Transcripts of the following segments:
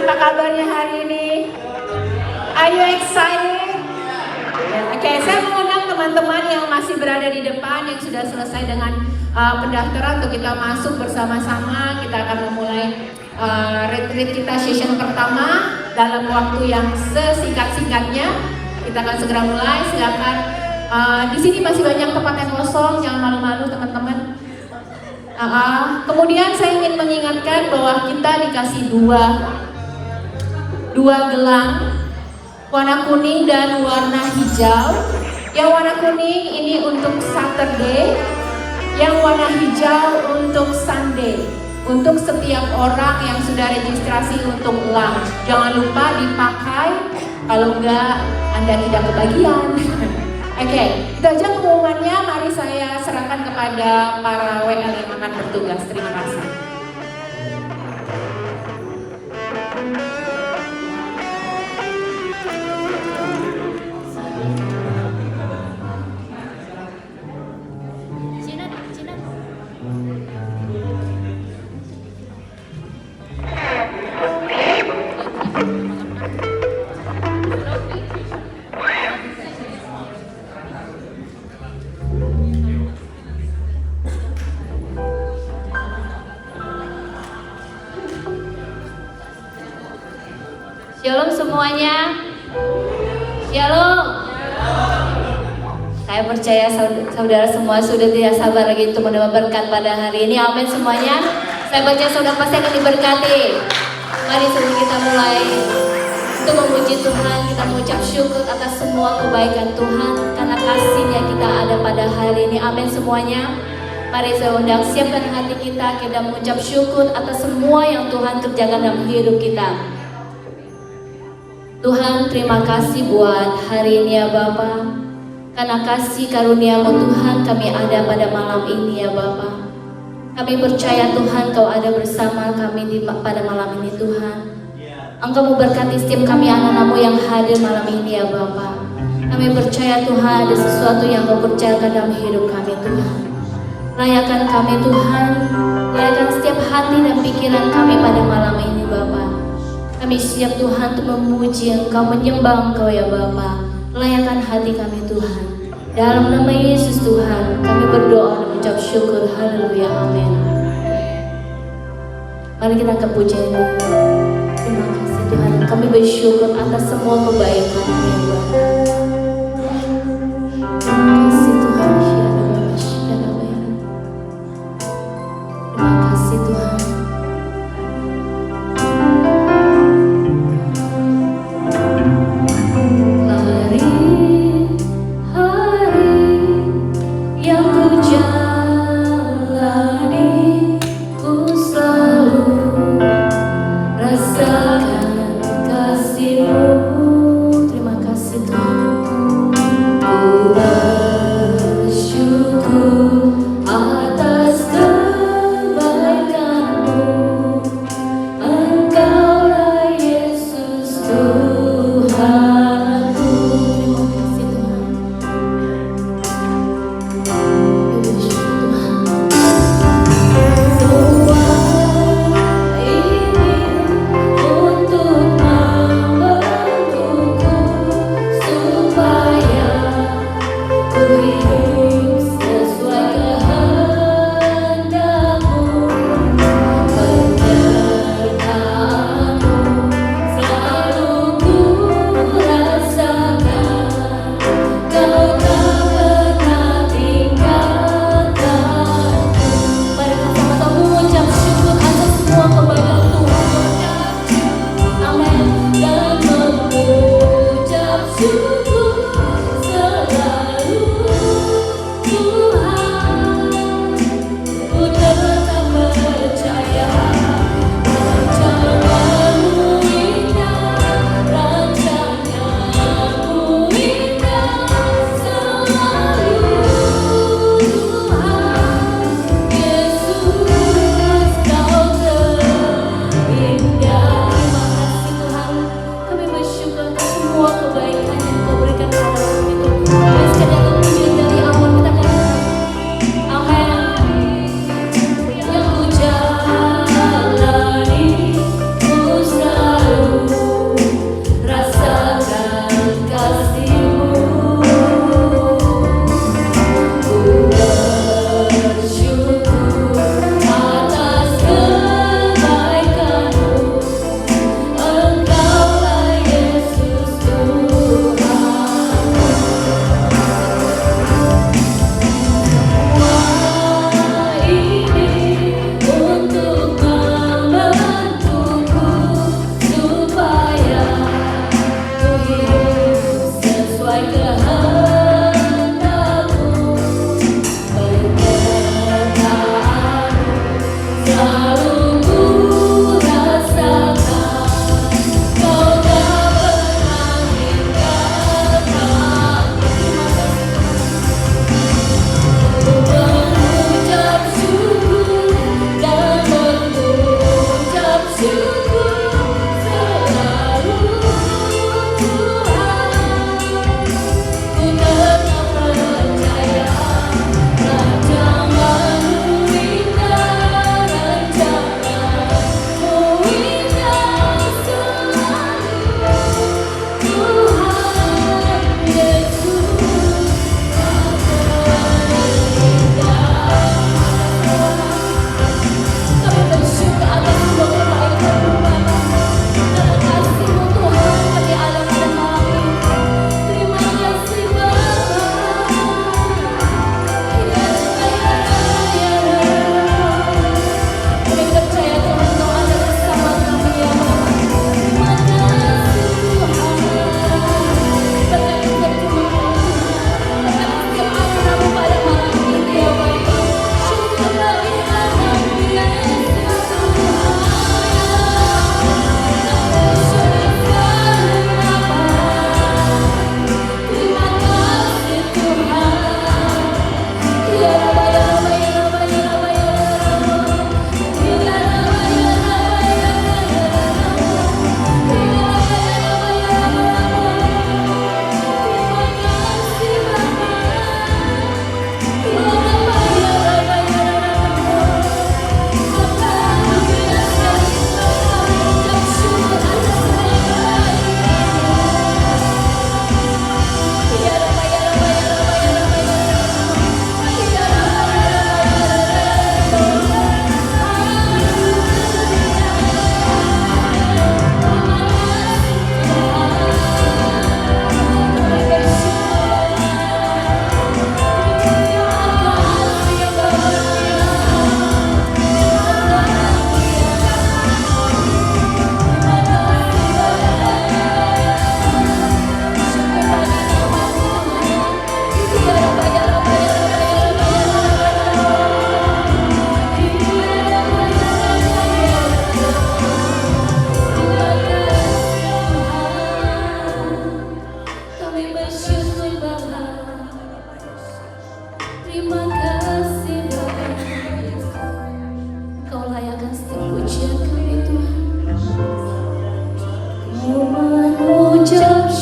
apa kabarnya hari ini? Are you excited? Oke, saya mengundang teman-teman yang masih berada di depan yang sudah selesai dengan pendaftaran untuk kita masuk bersama-sama. Kita akan memulai retreat kita session pertama dalam waktu yang sesingkat-singkatnya. Kita akan segera mulai. Silakan. Di sini masih banyak tempat yang kosong, jangan malu-malu teman-teman. Kemudian saya ingin mengingatkan bahwa kita dikasih dua gelang, warna kuning dan warna hijau. Yang warna kuning ini untuk Saturday, yang warna hijau untuk Sunday. Untuk setiap orang yang sudah registrasi untuk lunch, jangan lupa dipakai, kalau enggak Anda tidak kebagian. Oke, itu aja pengumumannya. Mari saya serahkan kepada para WL yang akan bertugas. Terima kasih. Shalom semuanya. Shalom. Saya percaya saudara semua sudah tidak sabar lagi untuk menerima berkat pada hari ini. Amin semuanya. Saya percaya saudara pasti akan diberkati. Mari sebelum kita mulai untuk memuji Tuhan, kita mengucap syukur atas semua kebaikan Tuhan karena kasih-Nya kita ada pada hari ini. Amin semuanya. Mari saya undang siapkan hati kita mengucap syukur atas semua yang Tuhan kerjakan dalam hidup kita. Tuhan, terima kasih buat hari ini ya Bapa. Karena kasih karunia-Mu Tuhan kami ada pada malam ini ya Bapa. Kami percaya Tuhan Kau ada bersama kami pada malam ini Tuhan. Engkau memberkati setiap kami anak-anak-Mu yang hadir malam ini ya Bapa. Kami percaya Tuhan ada sesuatu yang Kau percayakan dalam hidup kami Tuhan. Layakan kami Tuhan, layakan setiap hati dan pikiran kami pada malam ini Bapa. Kami siap Tuhan untuk memuji Engkau, menyembah Engkau ya Bapa. Layakan hati kami Tuhan. Dalam nama Yesus Tuhan, kami berdoa dan mengucap syukur. Haleluya, amin. Mari kita angkat pujian ini. Terima kasih Tuhan. Kami bersyukur atas semua kebaikan-Mu ya Bapa. Terima kasih Tuhan. Terima kasih Tuhan. Terima kasih Tuhan.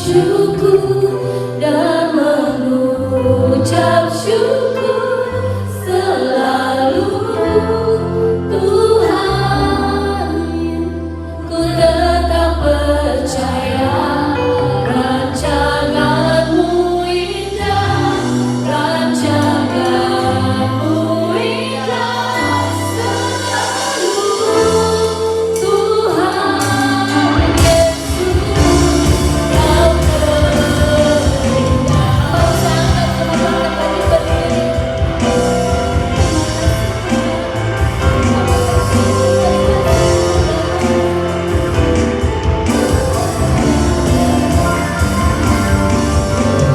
syukur dan mengucap syukur selalu Tuhan. Ku tetap percaya rancangan-Mu indah, rancangan-Mu indah selalu Tuhan Yesus. Kau terindah. Kau sangat teman-teman bagi berdiri.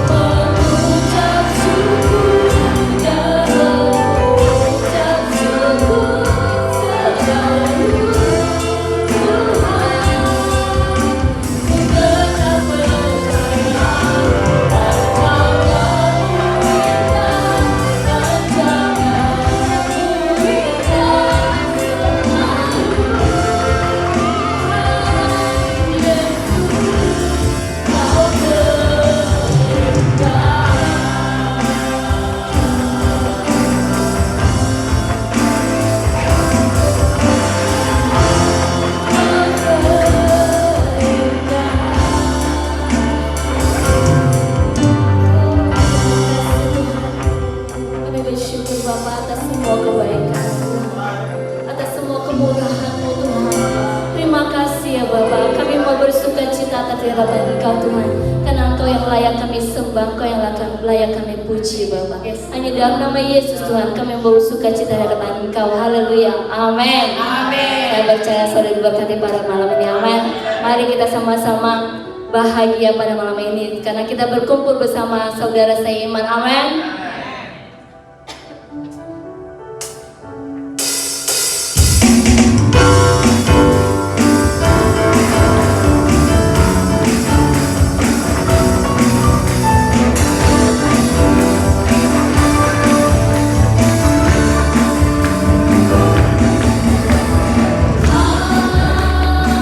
Mengucap syukur dan mengucap syukur selalu Tuhan. Ku tetap percaya rancangan-Mu indah, rancangan-Mu indah selalu Tuhan Yesus. Kau terindah. Kami bersyukur Bapa atas semua kebaikan, atas semua kemurahan-Mu Tuhan. Terima kasih ya Bapa. Kami mau bersuka cita atas hadapan Engkau Tuhan, karena Engkau yang layak kami sembah, Engkau yang layak kami puji Bapa. Hanya dalam nama Yesus Tuhan kami mau bersuka cita di hadapan Engkau. Haleluya. Amin. Amin. Saya percaya saudara diberkati pada malam ini. Amin. Mari kita sama-sama bahagia pada malam ini karena kita berkumpul bersama saudara seiman. Amin.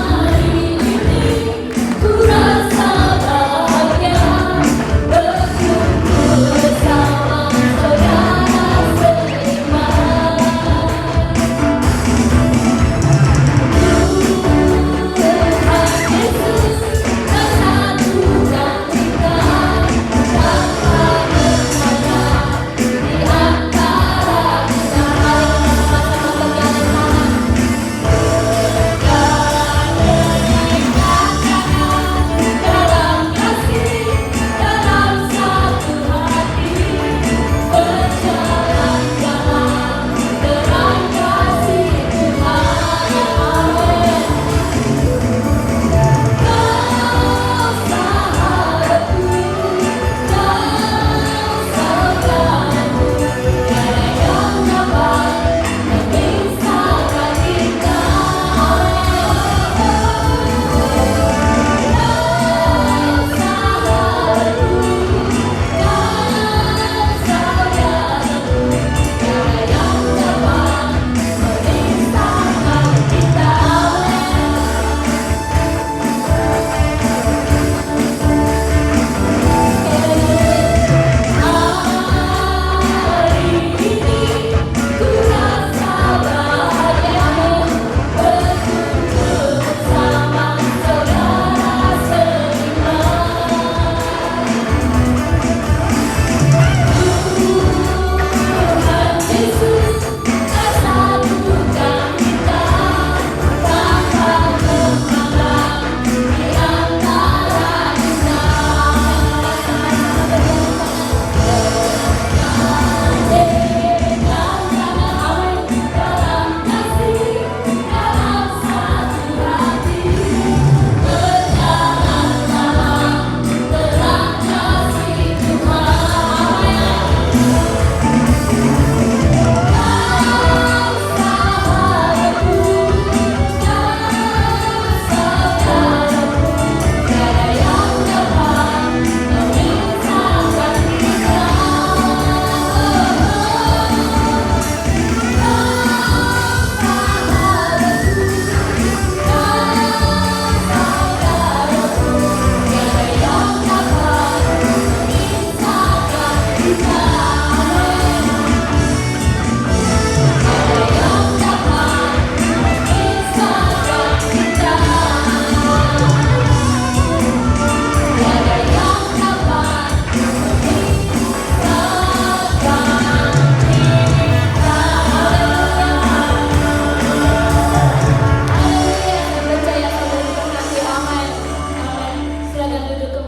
Hari ini ku rasa bahagia berkumpul bersama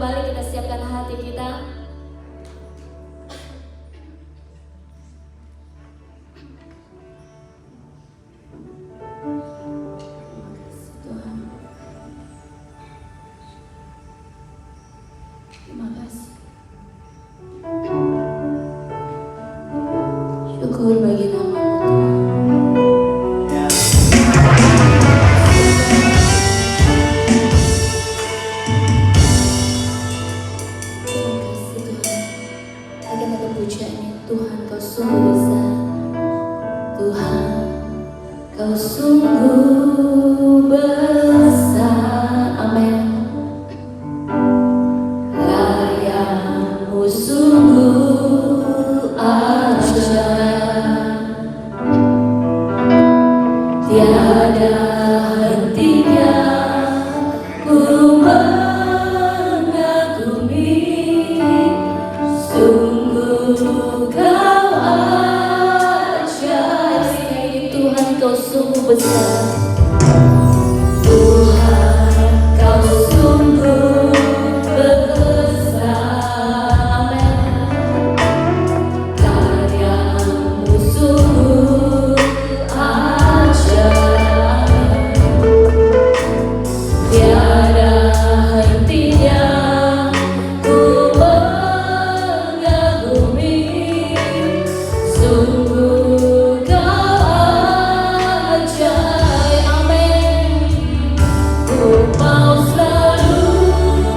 kembali kita siapkan hati kita. Terima kasih. Syukur bagi nama-Mu Tuhan. Terima kasih Tuhan. Bagaimana kepujiannya Tuhan, Kau sungguh besar. Tuhan, Kau sungguh besar. Amin. Karya-Mu sungguh ajaib, tiada hentinya ku mengagumi. Sungguh Kau ajaib, Tuhan Kau sungguh besar. Tuhan Kau sungguh besar. Amin. Karya-Mu sungguh ajaib, tiada hentinya ku mengagumi. Sungguh Kau ajaib. Amin. Ku mau selalu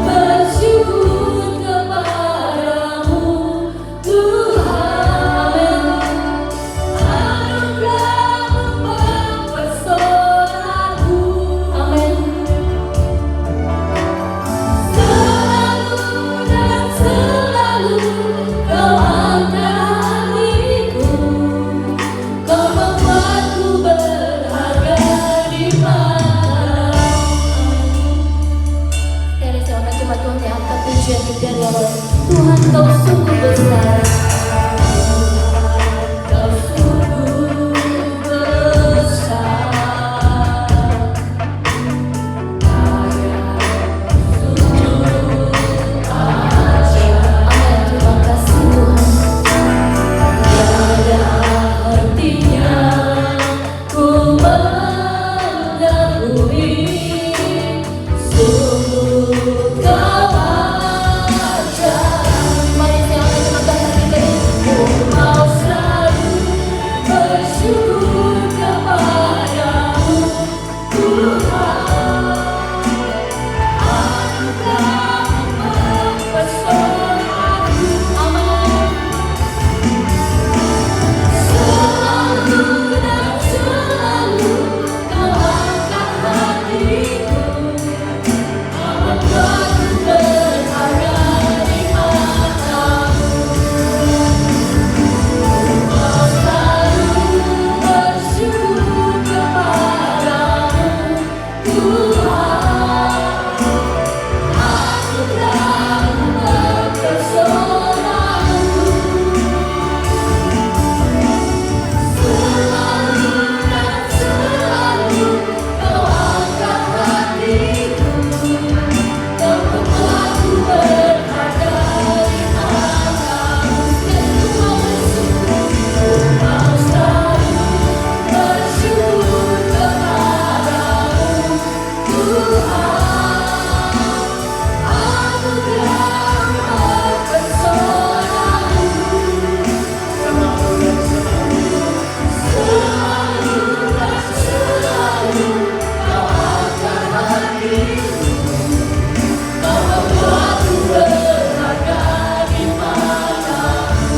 bersyukur kepadamu Tuhan. Anugerah-Mu mempesonaku. Amin. Selalu dan selalu Kau angkat hatiku. Kau membuatku berharga di mata-Mu. Dari siapa cuma Tuhan yang angkat pujian kita dari awal. Tuhan Kau sungguh besar. Kau sungguh besar. Karya-Mu sungguh ajaib. Amin. Terima kasih Tuhan. Tiada hentinya ku mengagumi. Sungguh Kau ajaib. Mari siapa yang angkat hati kita. Ku mau selalu bersyukur kepadamu Tuhan. Anugerah-Mu mempesonaku. Amin. Selalu dan selalu Kau angkat hatiku. Kau membuatku berharga di mata-Mu. Kau selalu bersyukur kepadamu Tuhan. Anugerah-Mu mempesonaku. Selalu dan selalu Kau angkat hatiku. Kau membuatku berharga di mata-Mu. Ku mau selalu bersyukur kepadamu Tuhan. Anugerah-Mu mempesonaku. Selalu dan selalu Kau angkat hatiku. Kau membuatku berharga di mata-Mu.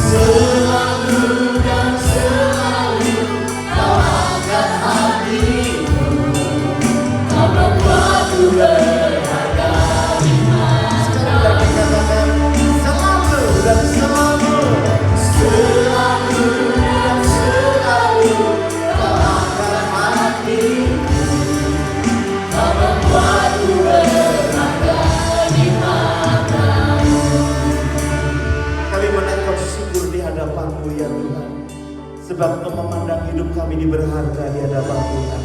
Selalu dan selalu Kau angkat hatiku. Kau membuatku berharga di mata-Mu. Selalu dan selalu. Selalu dan selalu Kau angkat hatiku. Kau membuatku berharga di mata-Mu. Kami menaikkan syukur di hadapan-Mu ya Tuhan. Sebab Kau memandang hidup kami ini berharga di hadapan Tuhan.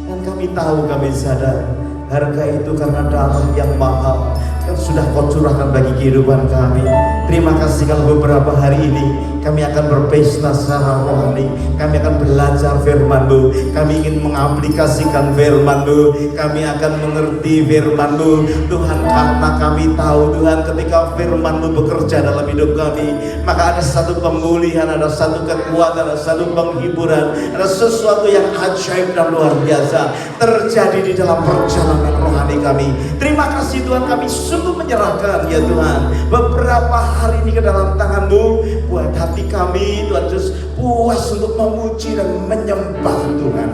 Dan kami tahu, kami sadar Harga itu karena darah yang mahal yang sudah Kau curahkan bagi kehidupan kami. Terima kasih kalau beberapa hari ini kami akan berpesta secara rohani. Kami akan belajar firman-Mu. Kami ingin mengaplikasikan firman-Mu. Kami akan mengerti firman-Mu. Tuhan, karena kami tahu Tuhan, ketika firman-Mu bekerja dalam hidup kami, maka ada satu pemulihan, ada satu kekuatan, ada satu penghiburan, ada sesuatu yang ajaib dan luar biasa terjadi di dalam perjalanan rohani kami. Terima kasih Tuhan, kami sungguh menyerahkan ya Tuhan beberapa hari ini ke dalam tangan-Mu. Buat hati kami Tuhan Yesus puas untuk memuji dan menyembah Tuhan.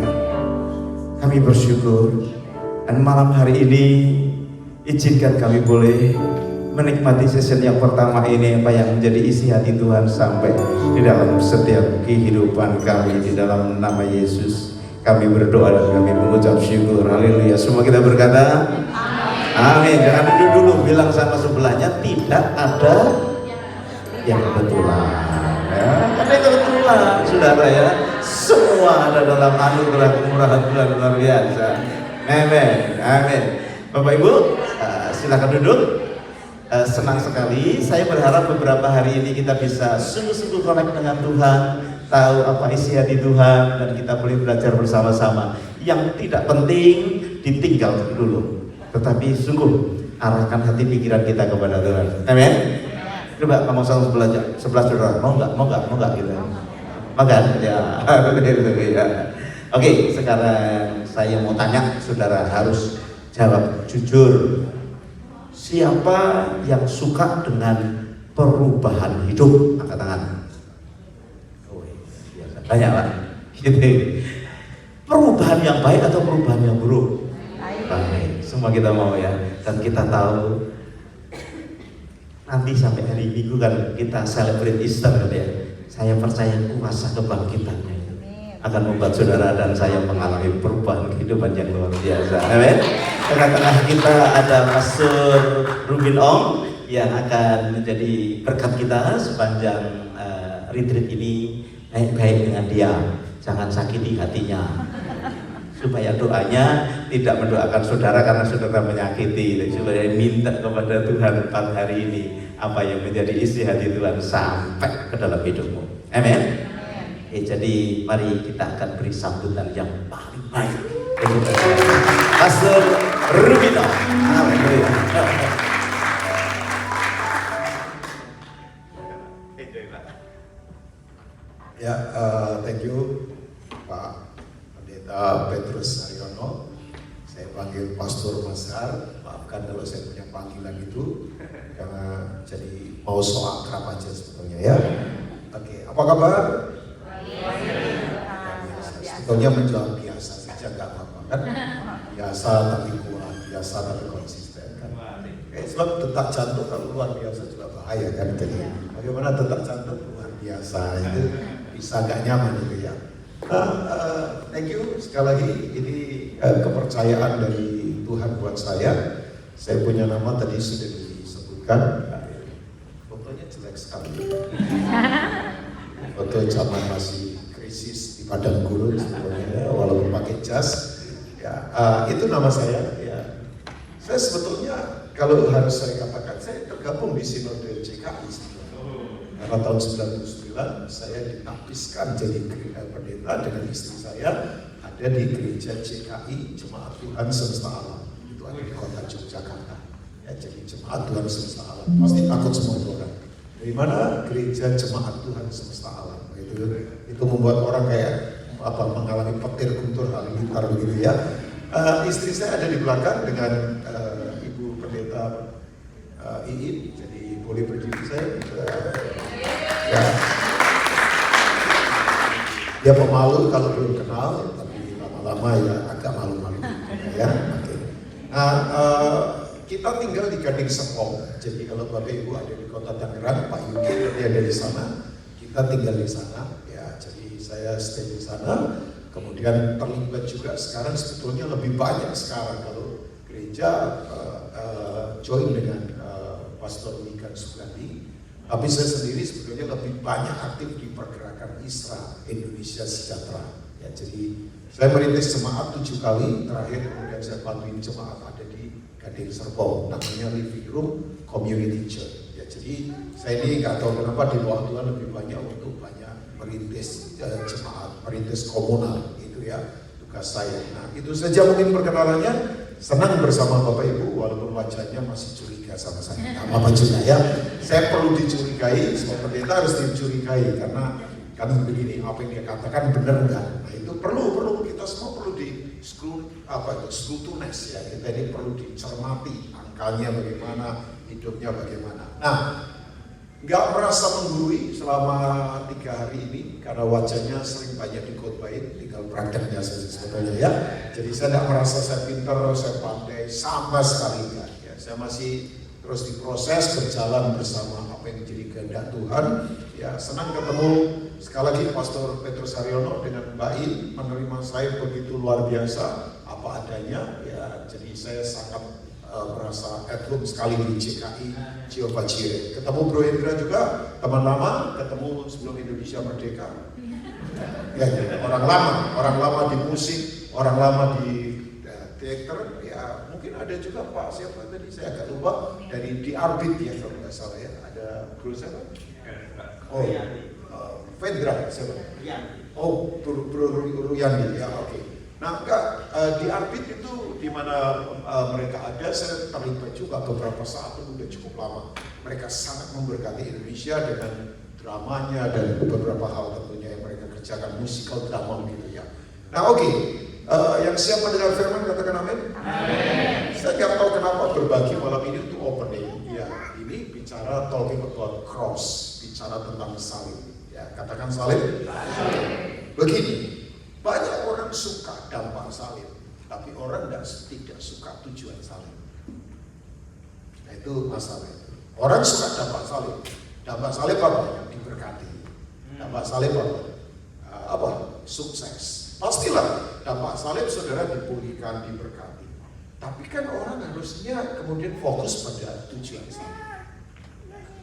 Kami bersyukur, dan malam hari ini izinkan kami boleh menikmati sesi yang pertama ini, apa yang menjadi isi hati Tuhan sampai di dalam setiap kehidupan kami. Di dalam nama Yesus kami berdoa dan kami mengucap syukur. Haleluya. Semua kita berkata amin. Jangan duduk dulu, bilang sama sebelahnya tidak ada yang kebetulan. Ya, karena kebetulan saudara ya, semua ada dalam anugerah kemurahan Tuhan luar biasa. Amin. Amin. Bapak Ibu, silakan duduk. Senang sekali, saya berharap beberapa hari ini kita bisa sungguh-sungguh connect dengan Tuhan, tahu apa isi hati Tuhan, dan kita boleh belajar bersama-sama. Yang tidak penting ditinggal dulu, tetapi sungguh arahkan hati pikiran kita kepada Tuhan. Amin. Coba kamu sama sebelah saudara, mau nggak gitu? Makan ya. Oke, sekarang saya mau tanya, saudara harus jawab jujur. Siapa yang suka dengan perubahan hidup? Angkat tangan. Oh, biasa. Banyak lah. Gitu. Perubahan yang baik atau perubahan yang buruk? Baik. Semua kita mau ya. Dan kita tahu nanti sampai hari Minggu kan kita celebrate Easter kan ya. Saya percaya kuasa kebangkitannya itu akan membuat saudara dan saya mengalami perubahan kehidupan yang luar biasa. Amin. Tengah-tengah kita ada Pastor Ruben Ong yang akan menjadi berkat kita sepanjang retreat ini. Baik-baik dengan dia, jangan sakiti hatinya, supaya doanya tidak mendoakan saudara karena saudara menyakiti, supaya minta kepada Tuhan 4 hari ini apa yang menjadi isi hati Tuhan sampai ke dalam hidupmu. Amin. Jadi mari kita akan beri sambutan yang paling baik Pastor Rubino. Ya, thank you Pak Pendeta Petrus Haryono. Saya panggil Pastor Mazhar. Maafkan kalau saya punya panggilan itu karena jadi mau so akrab aja sebetulnya ya. Oke, apa kabar? Sebetulnya menjawab biasa saja, nggak apa-apa kan? Biasa tapi kuat, biasa tapi konsisten kan? Sebab detak jantung kalau luar biasa juga bahaya kan? Jadi bagaimana detak jantung luar biasa itu bisa nggak nyaman itu ya. Thank you sekali lagi, ini kepercayaan dari Tuhan buat saya. Saya punya nama tadi sudah disebutkan. Fotonya jelek sekali. Foto zaman masih krisis di padang gurun sebetulnya, walaupun pakai jas. Ya, itu nama saya. Ya, saya sebetulnya kalau harus saya katakan, saya tergabung di Sinode CKI sebetulnya. Karena tahun 99 saya ditapiskan jadi pendeta dengan istri saya ada di gereja CKI Jemaat Tuhan Semesta Alam. Itu ada di kota Yogyakarta. Ya, jadi Jemaat Tuhan Semesta Alam. Pasti takut semua itu orang. Dari mana? Gereja Jemaat Tuhan Semesta Alam. Itu membuat orang kayak mengalami petir guntur halilintar begitu ya. Istri saya ada di belakang dengan Ibu Pendeta Iin. Jadi boleh berdiri saya. Ya. Dia pemalu kalau belum kenal, tapi lama-lama ya agak malu-malu. Ya, oke. Nah, kita tinggal di Gading Serpong. Jadi kalau Bapak Ibu ada di Kota Tangerang, Pak Yuki dia ada di sana. Kita tinggal di sana. Ya, jadi saya stay di sana. Kemudian terlibat juga sekarang sebetulnya lebih banyak sekarang kalau gereja join dengan Pastor Wikan Sugandi. Tapi saya sendiri sebetulnya lebih banyak aktif di pergerakan ISRA, Indonesia Sejahtera. Ya, jadi Saya merintis jemaat 7 kali, terakhir kemudian saya bantuin jemaat ada di Gading Serpong, namanya Living Room Community Church. Ya, jadi saya ini nggak tahu kenapa di bawah Tuhan lebih banyak untuk merintis jemaat, merintis komunal, itu ya tugas saya. Nah itu saja mungkin perkenalannya. Senang bersama Bapak Ibu, walaupun wajahnya masih curiga sama saya. Nah, apa juga ya, saya perlu dicurigai, semua pendeta harus dicurigai karena kan begini, apa yang dia katakan benar enggak? Nah itu perlu kita semua perlu di scrutinize ya, kita ini perlu dicermati angkanya bagaimana, hidupnya bagaimana. Nah, nggak merasa menggurui selama 3 hari ini karena wajahnya sering banyak dikhotbahin, tinggal prakteknya saja sebetulnya ya. Jadi saya tidak merasa saya pintar, saya pandai, sama sekali enggak. Ya, saya masih terus diproses berjalan bersama apa yang menjadi kehendak Tuhan. Ya, senang ketemu sekali lagi Pastor Petrus Haryono dengan Mbak In menerima saya begitu luar biasa apa adanya. Ya, jadi saya sangat merasa at home sekali di CKI Jehovah Jireh. Ketemu Bro Hendra juga, teman lama, ketemu sebelum Indonesia Merdeka. Ya, orang lama di musik, orang lama di teater. Ya, mungkin ada juga Pak siapa tadi saya agak lupa dari di Arbit ya kalau nggak salah ya. Ada Bro siapa? Oh, Vendra siapa? Oh, Bro Ruyandi ya, oke. Nah, di Arbit itu di mana mereka ada, saya terlibat juga beberapa saat itu udah cukup lama. Mereka sangat memberkati Indonesia dengan dramanya dan beberapa hal tentunya yang mereka kerjakan, musikal drama gitu ya. Nah oke, yang siap mendengar firman katakan amin. Saya nggak tahu kenapa berbagi malam ini untuk opening. Ya, ini bicara talking about cross, bicara tentang salib. Ya, katakan salib. Begini. Banyak orang suka dampak salib, tapi orang tidak suka tujuan salib. Nah itu masalah itu. Orang suka dampak salib. Dampak salib apa? Diberkati. Dampak salib apa? Sukses. Pastilah dampak salib saudara dipulihkan, diberkati. Tapi kan orang harusnya kemudian fokus pada tujuan salib.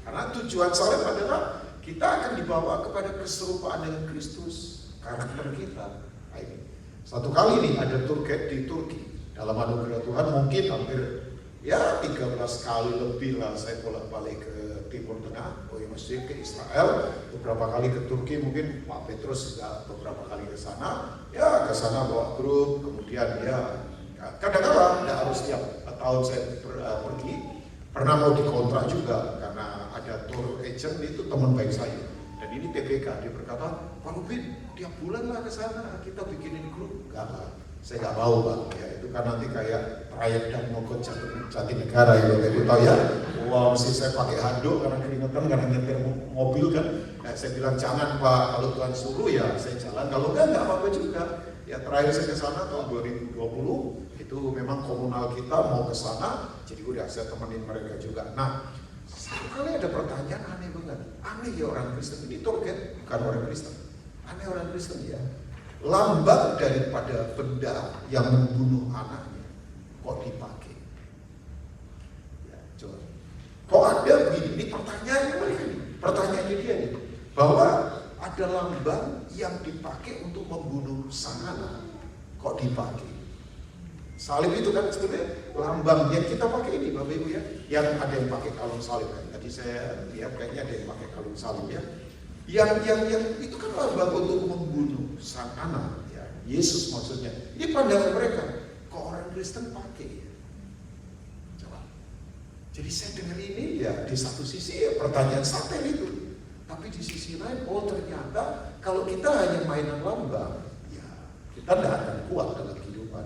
Karena tujuan salib adalah kita akan dibawa kepada keserupaan dengan Kristus. Karakter kita. Nah, ini. Satu kali nih ada tour guide di Turki. Dalam anugerah Tuhan mungkin hampir ya 13 kali lebih lah saya bolak-balik ke Timur Tengah, ke Israel, beberapa kali ke Turki, mungkin Pak Petrus juga beberapa kali ke sana. Ya ke sana bawa grup, kemudian ya kadang-kadang tidak harus tiap tahun saya pergi. Pernah mau dikontrak juga karena ada tour agent itu teman baik saya. Dan ini PPK, dia berkata, Pak Rubin, tiap bulan lah ke sana, kita bikinin grup. Enggak lah, saya nggak mau Pak. Ya itu kan nanti kayak trayek dan mogok Jatinegara ya, Bapak Ibu tahu ya. Wah, mesti saya pakai handuk karena keringetan, karena nyetir mobil kan. Nah, saya bilang jangan Pak, kalau Tuhan suruh ya saya jalan. Kalau enggak apa-apa juga. Ya terakhir saya ke sana tahun 2020, itu memang komunal kita mau ke sana, jadi udah saya temenin mereka juga. Nah, satu kali ada pertanyaan aneh banget. Aneh ya orang Kristen ini target bukan orang Kristen. Aneh orang Kristen ya. Lambang daripada benda yang membunuh anaknya kok dipakai. Ya, coba. Kok ada begini? Ini pertanyaannya mereka nih. Pertanyaannya dia nih. Bahwa ada lambang yang dipakai untuk membunuh sang anak. Kok dipakai? Salib itu kan sebenarnya lambang yang kita pakai ini Bapak Ibu ya. Yang ada yang pakai kalung salib kan. Tadi saya lihat kayaknya ada yang pakai kalung salib ya. Yang itu kan lambang untuk membunuh sang anak ya. Yesus maksudnya. Ini pandangan mereka. Kok orang Kristen pakai ya? Coba. Jadi saya dengar ini ya di satu sisi ya pertanyaan satir itu. Tapi di sisi lain, oh ternyata kalau kita hanya mainan lambang, ya kita tidak akan kuat dalam kehidupan.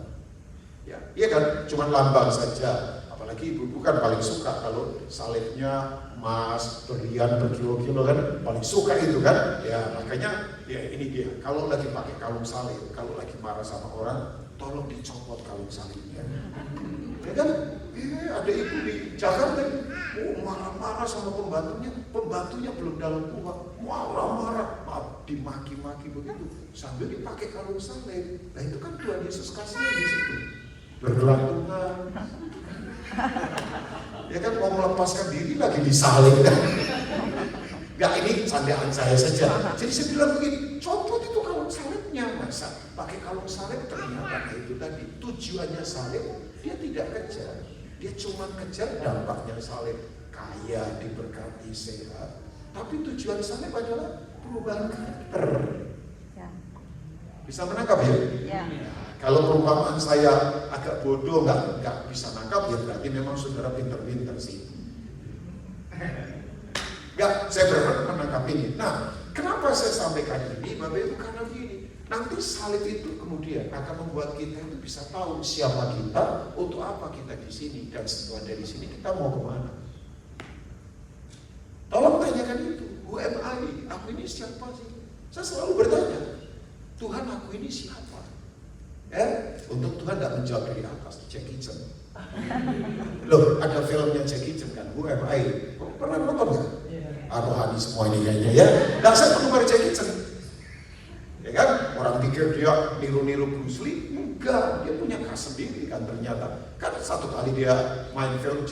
Ya, iya kan, cuma lambang saja. Apalagi ibu-ibu kan paling suka kalau salibnya emas, berlian, berkilo-kilo kan paling suka itu kan. Ya makanya ya ini dia. Kalau lagi pakai kalung salib, kalau lagi marah sama orang, tolong dicopot kalung salibnya. Ya kan? Ada ibu di Jakarta, marah-marah sama pembantunya belum dalam rumah, marah-marah, dimaki-maki begitu, sambil dipakai kalung salib. Nah itu kan Tuhan Yesus kasihnya di situ, bergelantungan. Ya kan mau melepaskan diri lagi disalib kan? Gak, ini candaan saya saja. Jadi saya bilang begini, copot itu kalung salibnya, masa pakai pakai kalung salib ternyata itu tadi tujuannya salib dia tidak kejar, dia cuma kejar dampaknya salib, kaya, diberkati, sehat. Tapi tujuan salib adalah perubahan karakter. Bisa menangkap ya? Kalau perumpamaan saya agak bodoh, nggak bisa nangkap ya berarti memang saudara pinter-pinter sih. Nggak, saya berharap menangkap ini. Nah, kenapa saya sampaikan ini? Bapak Ibu, karena gini, nanti salib itu kemudian akan membuat kita itu bisa tahu siapa kita, untuk apa kita di sini, dan setelah dari sini kita mau kemana. Tolong tanyakan itu, who am I? Aku ini siapa sih? Saya selalu bertanya, Tuhan aku ini siapa? Untuk Tuhan tidak menjawab dari atas, Jackie Chan. Loh, ada filmnya Jackie Chan kan, who am I? Pernah nonton nggak? Rohani semua ini kayaknya ya. Nah, saya penggemar Jackie Chan. Ya kan, orang pikir dia niru-niru Bruce Lee, enggak, dia punya khas sendiri kan ternyata. Kan satu kali dia main film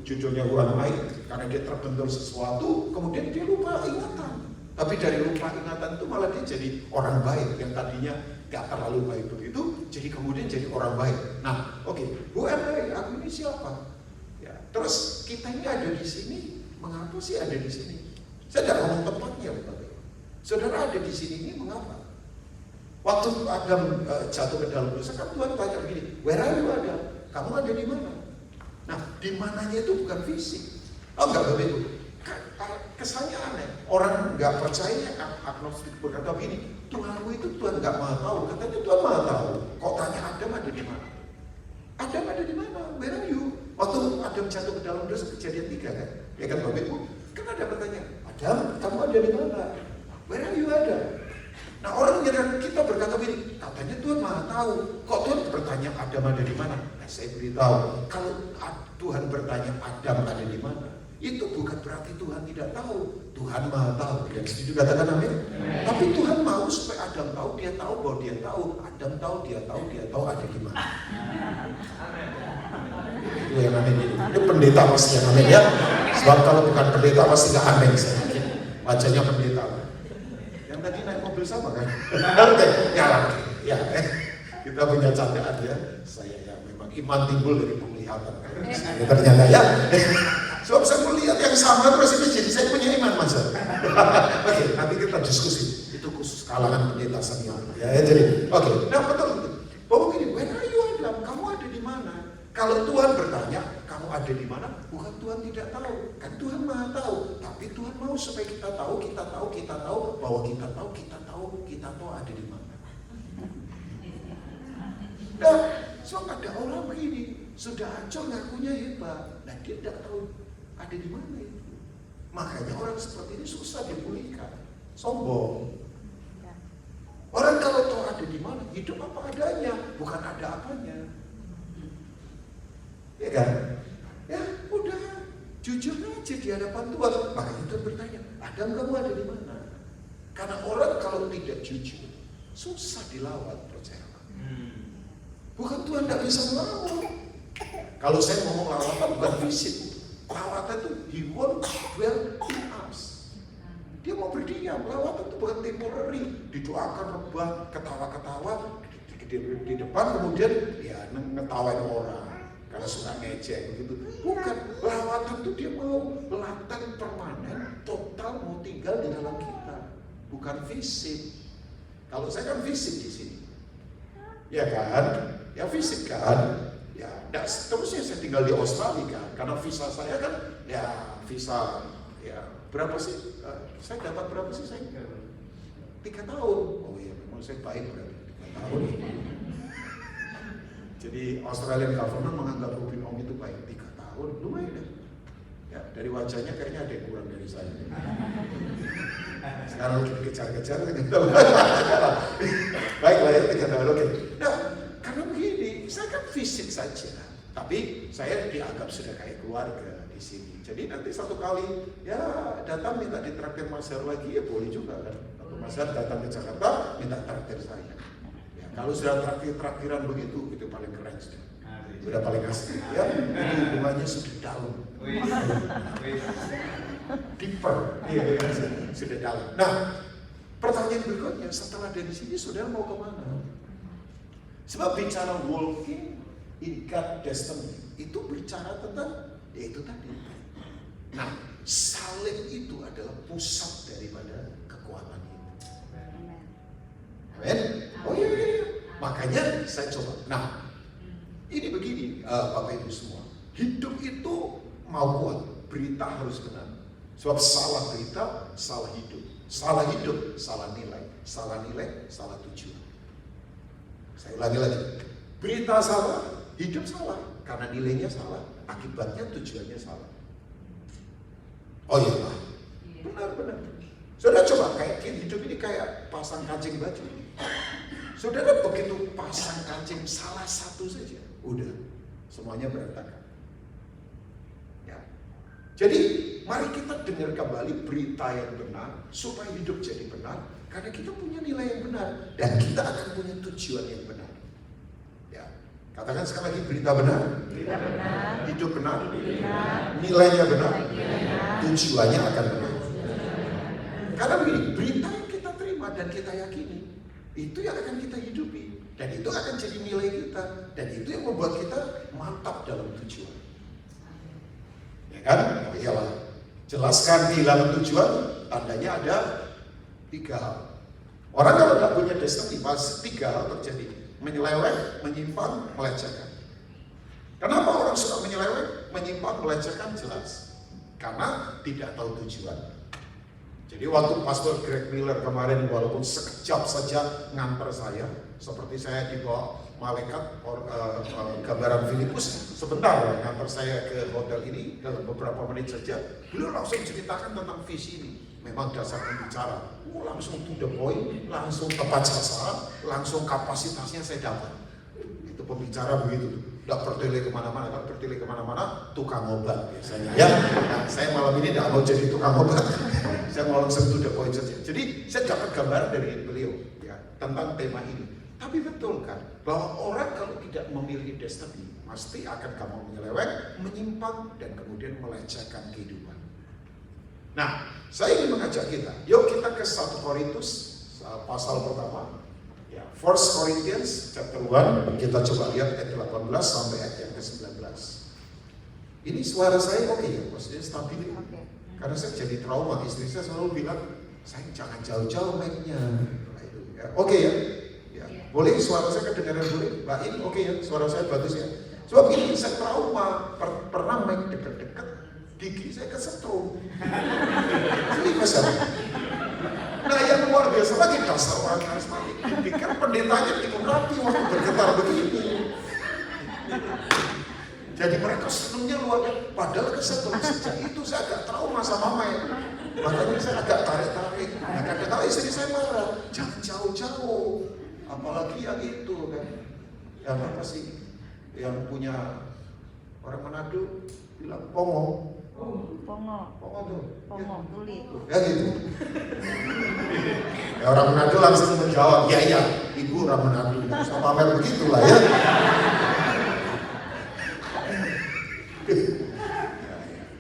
judulnya Who Am I, karena dia terbentur sesuatu, kemudian dia lupa ingatan. Tapi dari lupa ingatan itu malah dia jadi orang baik yang tadinya gak terlalu baik begitu, jadi kemudian jadi orang baik. Nah, oke, Who am I? Aku ini siapa? Ya, terus kita ini ada di sini, mengapa sih ada di sini? Saya tidak ngomong tempatnya, Bapak. Saudara ada di sini ini mengapa? Waktu Adam jatuh ke dalam dosa, kan Tuhan tanya begini, where are you Adam? Kamu ada di mana? Nah, di mananya itu bukan fisik. Oh enggak, Bapak Ibu. Kesannya aneh. Orang nggak percaya, agnostik berkata begini, Tuhanmu itu Tuhan nggak maha tahu. Katanya Tuhan maha tahu. Kok tanya Adam ada di mana? Adam ada di mana? Where are you? Waktu Adam jatuh ke dalam dosa, Kejadian 3 kan? Ya kan Bapak Ibu? Kan ada pertanyaan, Adam, kamu ada di mana? Where are you Adam? Nah, orang yang kita berkata begini, katanya Tuhan maha tahu. Kok Tuhan bertanya Adam ada di mana? Nah, saya beritahu, kalau Tuhan bertanya Adam ada di mana, itu bukan berarti Tuhan tidak tahu. Tuhan maha tahu. Yang setuju katakan amin. Tapi Tuhan mau supaya Adam tahu, dia tahu bahwa dia tahu. Adam tahu, dia tahu ada di mana. Itu yang amin ini. Itu pendeta pasti yang amin ya. Sebab kalau bukan pendeta pasti nggak amin. Saya yakin wajahnya pendeta. Yang tadi naik mobil sama kan? Oke, ya. Kita punya candaan ya. Saya ya memang iman timbul dari penglihatan. Ternyata ya. Sebab saya melihat yang sama terus itu jadi saya punya iman Mas. Oke, nanti kita diskusi. Itu khusus kalangan pendeta senior. Ya, jadi oke. Nah, betul. Bahwa gini, where are you Adam? Kamu ada di mana? Kalau Tuhan bertanya, kamu ada di mana? Bukan Tuhan tidak tahu. Kan Tuhan maha tahu. Tapi Tuhan mau supaya kita tahu bahwa kita tahu ada di mana. Nah, sebab ada orang begini, sudah hancur ngakunya hebat. Nah, dia tidak tahu ada di mana itu. Makanya orang seperti ini susah dipulihkan. Sombong. Orang kalau tahu ada di mana, hidup apa adanya, bukan ada apanya. Ya kan? Ya udah, jujur aja di hadapan Tuhan. Makanya Tuhan bertanya, Adam kamu ada di mana? Karena orang kalau tidak jujur, susah dilawan, percayalah. Bukan Tuhan tidak bisa melawan. Kalau saya ngomong lawatan bukan fisik. Lawatan itu he won't dwell in us. Dia mau berdiam. Lawatan itu bukan temporary. Didoakan rebah, ketawa-ketawa di depan, kemudian ya ngetawain orang karena suka ngejek begitu. Bukan. Lawatan itu dia mau latang permanen, total mau tinggal di dalam kita. Bukan fisik. Kalau saya kan fisik di sini. Ya kan? Ya fisik kan? Ya, terusnya saya tinggal di Australia kan, karena visa saya kan, ya visa, ya berapa sih? Saya dapat berapa sih saya? 3 tahun. Oh iya, memang saya baik berarti 3 tahun. Jadi Australian government menganggap Rubin Ong itu baik 3 tahun, lumayan ya. Ya dari wajahnya kayaknya ada yang kurang dari saya. Sekarang udah dikejar-kejar, baiklah ya 3 tahun, oke. Nah, karena begini, saya kan fisik saja, tapi saya dianggap sudah kayak keluarga di sini. Jadi nanti satu kali ya datang minta ditraktir Mas Har lagi ya boleh juga kan. Kalau Mas Har datang ke Jakarta minta traktir saya. Ya, kalau sudah traktiran begitu itu paling keren sudah. Sudah paling asli ya. Itu hubungannya sudah dalam. Deeper, iya, sudah dalam. Nah, Pertanyaan berikutnya, setelah dari sini saudara mau kemana? Sebab bicara walking in God's destiny itu bicara tentang yaitu tadi. Nah, salib itu adalah pusat daripada kekuatan itu. Amin. Oh iya. Makanya saya coba. Nah, ini begini, Bapak Ibu semua. Hidup itu mau kuat, berita harus benar. Sebab salah berita, salah hidup. Salah hidup, salah nilai. Salah nilai, salah tujuan. Saya ulangi lagi. Berita salah, hidup salah. Karena nilainya salah, akibatnya tujuannya salah. Oh iya Pak, benar. Saudara coba, kayak hidup ini kayak pasang kancing baju. Saudara begitu pasang kancing salah satu saja, udah semuanya berantakan. Ya. Jadi mari kita dengar kembali berita yang benar supaya hidup jadi benar, karena kita punya nilai yang benar dan kita akan punya tujuan yang benar. Ya. Katakan sekali lagi, berita benar, hidup benar, nilainya benar, tujuannya akan benar. Karena begini, berita yang kita terima dan kita yakini itu yang akan kita hidupi, dan itu akan jadi nilai kita, dan itu yang membuat kita mantap dalam tujuan. Ya kan? Oh iyalah. Jelaskan di dalam tujuan, tandanya ada 3 hal. Orang kalau tidak punya destiny, pasti 3 hal terjadi: menyeleweng, menyimpang, melecehkan. Kenapa orang suka menyeleweng, menyimpang, melecehkan? Jelas, karena tidak tahu tujuan. Jadi waktu Pastor Greg Miller kemarin, walaupun sekejap saja nganter saya, seperti saya dibawa malaikat gambaran Filipus, sebentar nganter saya ke hotel ini dalam beberapa menit saja, beliau langsung ceritakan tentang visi ini. Memang dasar pembicara, langsung to the point, langsung tepat sasaran, langsung kapasitasnya saya dapat. Itu pembicara begitu, tidak bertele kemana-mana, tukang obat biasanya. Ya, nah, saya malam ini tidak mau jadi tukang obat, saya mau langsung to the point saja. Jadi saya dapat gambaran dari beliau ya tentang tema ini. Tapi betul kan, bahwa orang kalau tidak memiliki destiny, pasti akan kamu menyeleweng, menyimpang, dan kemudian melecehkan kehidupan. Nah, saya ingin mengajak kita, yuk kita ke 1 Korintus pasal pertama. Ya, 1 Corinthians chapter 1, kita coba lihat ayat 18 sampai ayat yang ke-19. Ini suara saya oke ya, maksudnya stabil. Karena saya jadi trauma, istri saya selalu bilang, sayang jangan jauh-jauh mic-nya. Ya, oke ya? Ya, boleh suara saya kedengaran boleh? Mbak In, oke ya, suara saya bagus ya. Sebab ini saya trauma, pernah mic deket-deket, gigi saya kesetrum. Jadi masalah. Nah yang luar biasa lagi, dasar orang karismatik, pikir pendetanya ikut rapi waktu bergetar begini. Jadi mereka senangnya luar biasa, padahal kesetrum. Sejak itu saya agak trauma sama mic. Makanya saya agak tarik-tarik. Nah kadang-kadang istri saya marah, jangan jauh-jauh. Apalagi yang itu kan, yang apa sih, yang punya orang Manado bilang pongo tuh, tuli. Ya gitu. Ya orang Manado langsung menjawab, iya ibu orang Manado, sama pamer begitulah ya.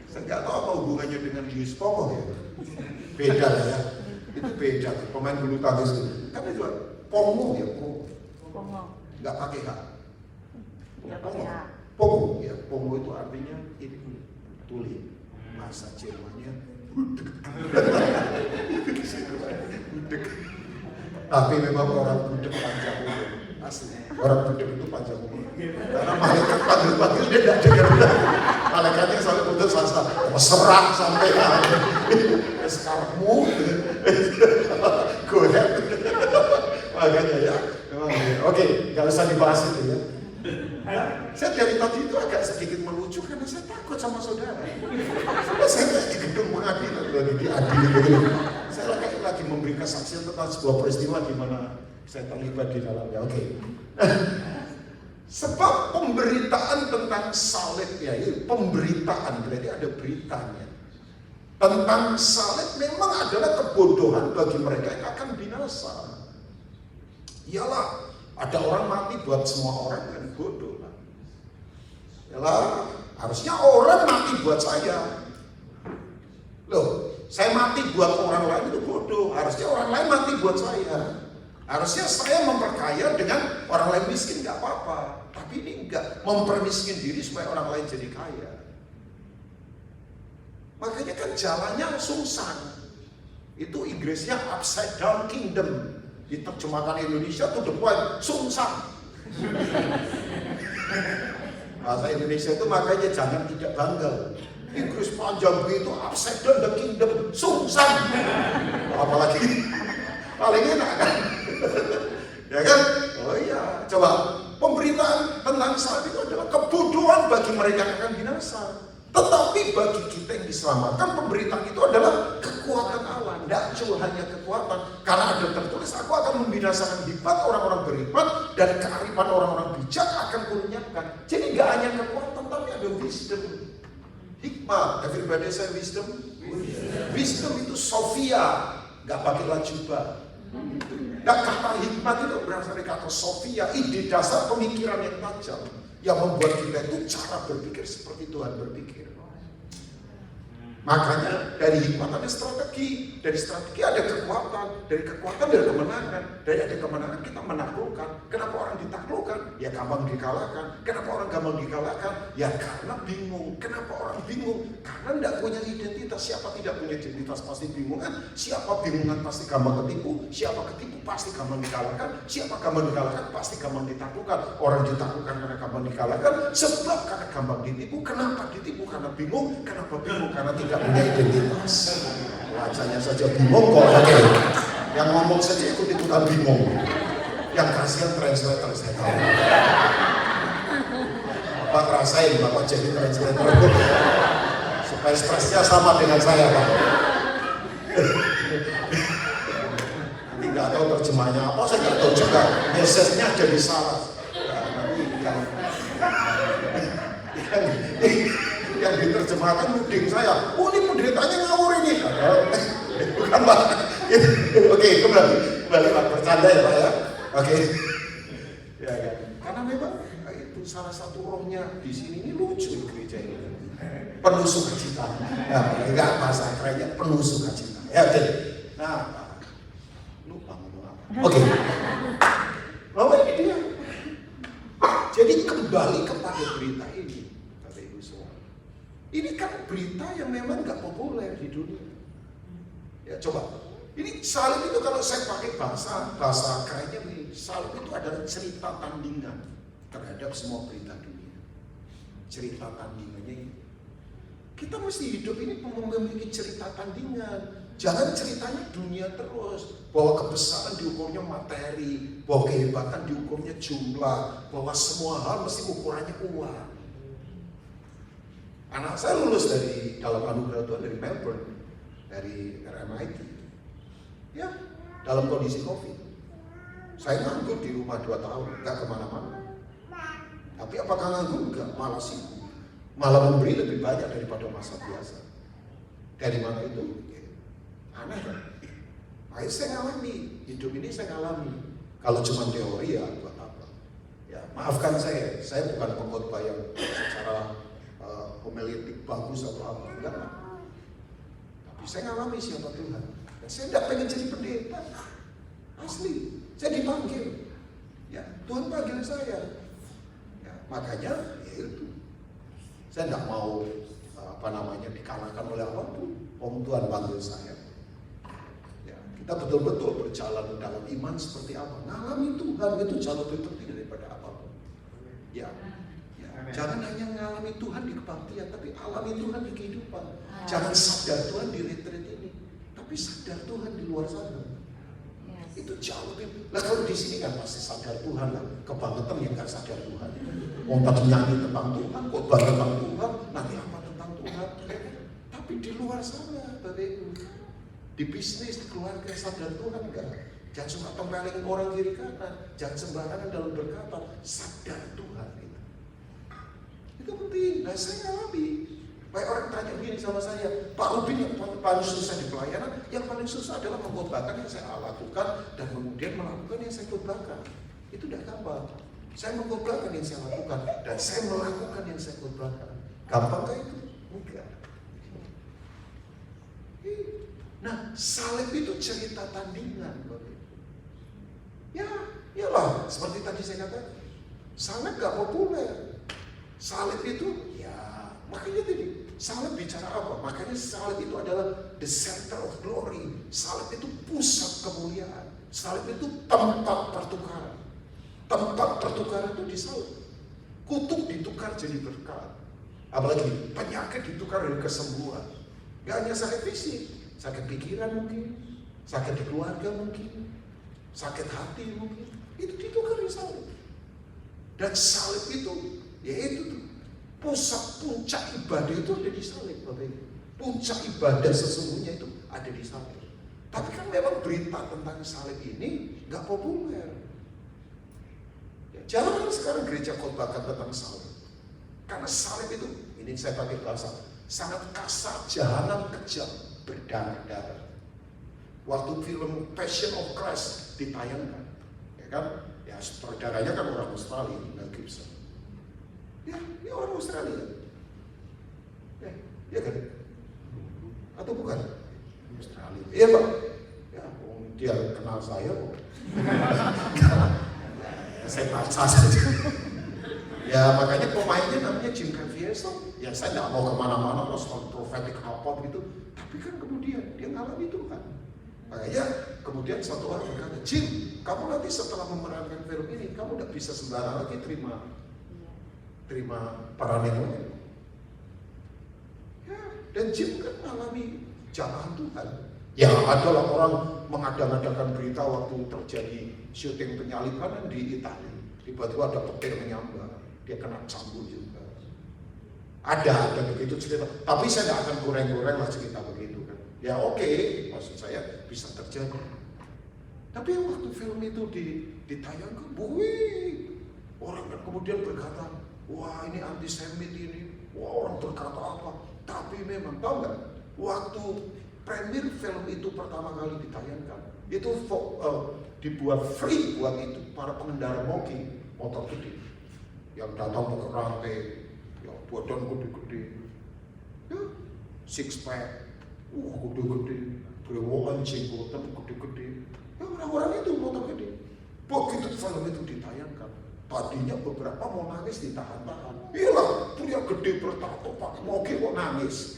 Saya nggak tahu apa hubungannya dengan Yus Pongo ya. Beda lah ya, itu beda. Pemain bulu tangkis itu, kan itu pongo ya pongo. Nggak pakai H. Pongo ya, pongo itu artinya ini tuli. Bahasa Jermannya budek. Tapi memang orang budek panjang umur. Asli, orang budek itu panjang umur. Karena malaikat panggil-panggil dia tidak dengar. Malaikatnya sampai putus asa, serang sampai sekarangmu. Go ahead. Makanya ya, memang ya. Oke, nggak usah dibahas itu ya. Saya dari tadi itu agak sedikit melucu karena saya takut sama saudara. Saya di gedung pengadilan lagi diadili begitu. Saya lagi memberi kesaksian tentang sebuah peristiwa di mana saya terlibat di dalamnya. Oke. Sebab pemberitaan tentang salib ya, pemberitaan berarti ada beritanya. Tentang salib memang adalah kebodohan bagi mereka yang akan binasa. Iyalah, ada orang mati buat semua orang kan bodoh lah. Yalah, harusnya orang mati buat saya. Loh, Saya mati buat orang lain itu bodoh. Harusnya orang lain mati buat saya. Harusnya saya memperkaya dengan orang lain miskin, nggak apa-apa. Tapi ini enggak, mempermiskin diri supaya orang lain jadi kaya. Makanya kan jalannya sungsang. Itu Inggrisnya upside down kingdom. Diterjemahkan Indonesia to the point, sungsang. Bahasa Indonesia itu makanya jangan tidak bangga. Inggris panjang begitu, upside down the kingdom, sungsang. Apalagi paling enak kan? Ya kan? Oh iya, coba pemberitaan tentang salib itu adalah kebodohan bagi mereka yang akan binasa. Tetapi bagi kita yang diselamatkan, pemberitaan itu adalah kekuatan Allah. Tidak cuma hanya kekuatan, karena ada tertulis, aku akan membinasakan hikmat orang-orang beriman dan kearifan orang-orang bijak akan kulenyapkan. Jadi nggak hanya kekuatan, tapi ada wisdom. Hikmat, everybody say wisdom. Wisdom itu Sophia, nggak pakai lajubah. Nah, kata hikmat itu berasal dari kata Sophia, ide dasar pemikiran yang tajam yang membuat kita itu cara berpikir seperti Tuhan berpikir. Makanya dari hikmat ada strategi, dari strategi ada kekuatan, dari kekuatan ada kemenangan, dari ada kemenangan kita menaklukkan. Kenapa orang ditaklukkan? Ya gampang dikalahkan. Kenapa orang gampang dikalahkan? Ya karena bingung. Kenapa orang bingung? Karena tidak punya identitas. Siapa tidak punya identitas pasti bingungan. Siapa bingungan pasti gampang ketipu. Siapa ketipu pasti gampang dikalahkan. Siapa gampang dikalahkan pasti gampang ditaklukkan. Orang ditaklukkan karena gampang dikalahkan. Sebab karena gampang ditipu. Kenapa ditipu? Karena bingung. Kenapa bingung? Karena tidak punya identitas. Wajahnya saja bingung kok. Oke. Yang ngomong saja ikut-ikutan bingung. Yang kasihan translator saya tahu. Bapak ngerasain Bapak jadi translator supaya stresnya sama dengan saya Pak. Nanti nggak tahu terjemahnya apa, saya nggak tahu juga. Message-nya jadi salah. Yang diterjemahkan muding saya. Oh ini penderitanya ngawur ini. Bukan Pak. Oke, kembali Pak, bercanda ya Pak ya. Oke. Ya kan. Karena memang itu salah satu rohnya di sini ini lucu gereja ini. Penuh sukacita. Ya, enggak bahasa kerennya penuh sukacita. Ya, oke. Nah, lupa ngomong apa. Oke. Bahwa ini dia. Jadi kembali kepada berita ini. Bapak Ibu semua. Ini kan berita yang memang nggak populer di dunia. Ya coba. Ini salib itu kalau saya pakai bahasa kerennya begini, salib itu adalah cerita tandingan terhadap semua berita dunia. Cerita tandingannya ini. Kita mesti hidup ini memiliki cerita tandingan. Jangan ceritanya dunia terus, bahwa kebesaran diukurnya materi, bahwa kehebatan diukurnya jumlah, bahwa semua hal mesti ukurannya uang. Anak saya lulus dari dalam anugerah Tuhan dari Melbourne, dari RMIT. Ya, dalam kondisi COVID. Saya nganggur di rumah 2 tahun, nggak kemana-mana. Tapi apakah nganggur? Enggak, malah sibuk. Malah memberi lebih banyak daripada masa biasa. Dari mana itu? Aneh kan? Makanya saya ngalami, hidup ini saya ngalami. Kalau cuma teori ya buat apa? Ya, maafkan saya bukan pengkhotbah yang secara homiletik bagus atau apa, enggak. Tapi saya ngalami siapa Tuhan. Dan saya tidak pengen jadi pendeta. Asli, saya dipanggil. Ya, Tuhan panggil saya. Ya, makanya ya itu. Saya tidak mau dikalahkan oleh apapun. Tuhan panggil saya. Kita betul-betul berjalan dalam iman seperti apa? Ngalami Tuhan itu jauh lebih penting daripada apapun. Ya. Jangan hanya ngalami Tuhan di kebaktian, tapi alami Tuhan di kehidupan. Jangan sadar Tuhan di retreat ini, tapi sadar Tuhan di luar sana. Itu jauh lebih. Nah kalau di sini kan pasti sadar Tuhan lah. Kebangetan yang nggak sadar Tuhan. Mau tadi nyanyi tentang Tuhan, khotbah tentang Tuhan, nanti apa tentang Tuhan? Tapi di luar sana, Bapak Ibu. Di bisnis, di keluarga sadar Tuhan enggak? Jangan suka tempelin orang kiri kanan, jangan sembarangan dalam berkata, sadar Tuhan itu. Itu penting. Nah saya ngalami. Banyak orang tanya begini sama saya, Pak Rubin yang paling susah di pelayanan, yang paling susah adalah mengkhotbahkan yang saya lakukan dan kemudian melakukan yang saya khotbahkan. Itu tidak gampang. Saya mengkhotbahkan yang saya lakukan dan saya melakukan yang saya khotbahkan. Gampang gak itu? Enggak. Nah, salib itu cerita tandingan. Ya, iyalah, seperti tadi saya katakan, salib gak populer. Salib itu, ya, makanya tadi, salib bicara apa? Makanya salib itu adalah the center of glory. Salib itu pusat kemuliaan. Salib itu tempat pertukaran. Tempat pertukaran itu di salib. Kutuk ditukar jadi berkat. Apalagi penyakit ditukar jadi kesembuhan. Gak hanya sakit fisik, sakit pikiran mungkin, sakit di keluarga mungkin, sakit hati mungkin. Itu ditukar di salib. Dan salib itu, yaitu tuh, pusat puncak ibadah itu ada di salib, Bapak Ibu. Puncak ibadah sesungguhnya itu ada di salib. Tapi kan memang berita tentang salib ini gak populer. Jangan sekarang gereja khotbahkan tentang salib. Karena salib itu, ini saya pakai bahasa, sangat kasar, jahanam kejam, berdarah-darah. Waktu film Passion of Christ ditayangkan, ya kan? Ya sutradaranya kan orang Australia, Mel Gibson. Ya orang Australia. Ya kan? Atau bukan? Australia. Iya Pak. Ya, dia kenal saya kok. Saya baca saja. Ya makanya pemainnya namanya Jim Caviezel. Ya saya nggak mau kemana-mana soal prophetic apa gitu. Tapi kan kemudian dia ngalami itu kan. Makanya kemudian satu orang berkata, Jim, kamu nanti setelah memerankan film ini, kamu nggak bisa sembarang lagi terima peran yang lain. Ya, dan Jim kan mengalami jamahan Tuhan. Ya adalah orang mengadakan berita waktu terjadi syuting penyaliban di Italia. Tiba-tiba ada petir menyambar, dia kena cambuk juga. Ada begitu cerita. Tapi saya tidak akan goreng-goreng lah cerita begitu kan. Ya oke, maksud saya bisa terjadi. Tapi waktu film itu ditayangkan, orang kan kemudian berkata, wah ini antisemit ini, wah orang berkata apa. Tapi memang tahu nggak, waktu premier film itu pertama kali ditayangkan, itu dibuat free buat itu para pengendara motor gede yang datang pakai rantai, ya badan gede-gede, ya six pack, gede-gede, berewokan jenggotan gede-gede, ya orang-orang itu motor gede. Begitu film itu ditayangkan, tadinya beberapa mau nangis ditahan-tahan. Iyalah, pria gede bertato pakai moge kok nangis.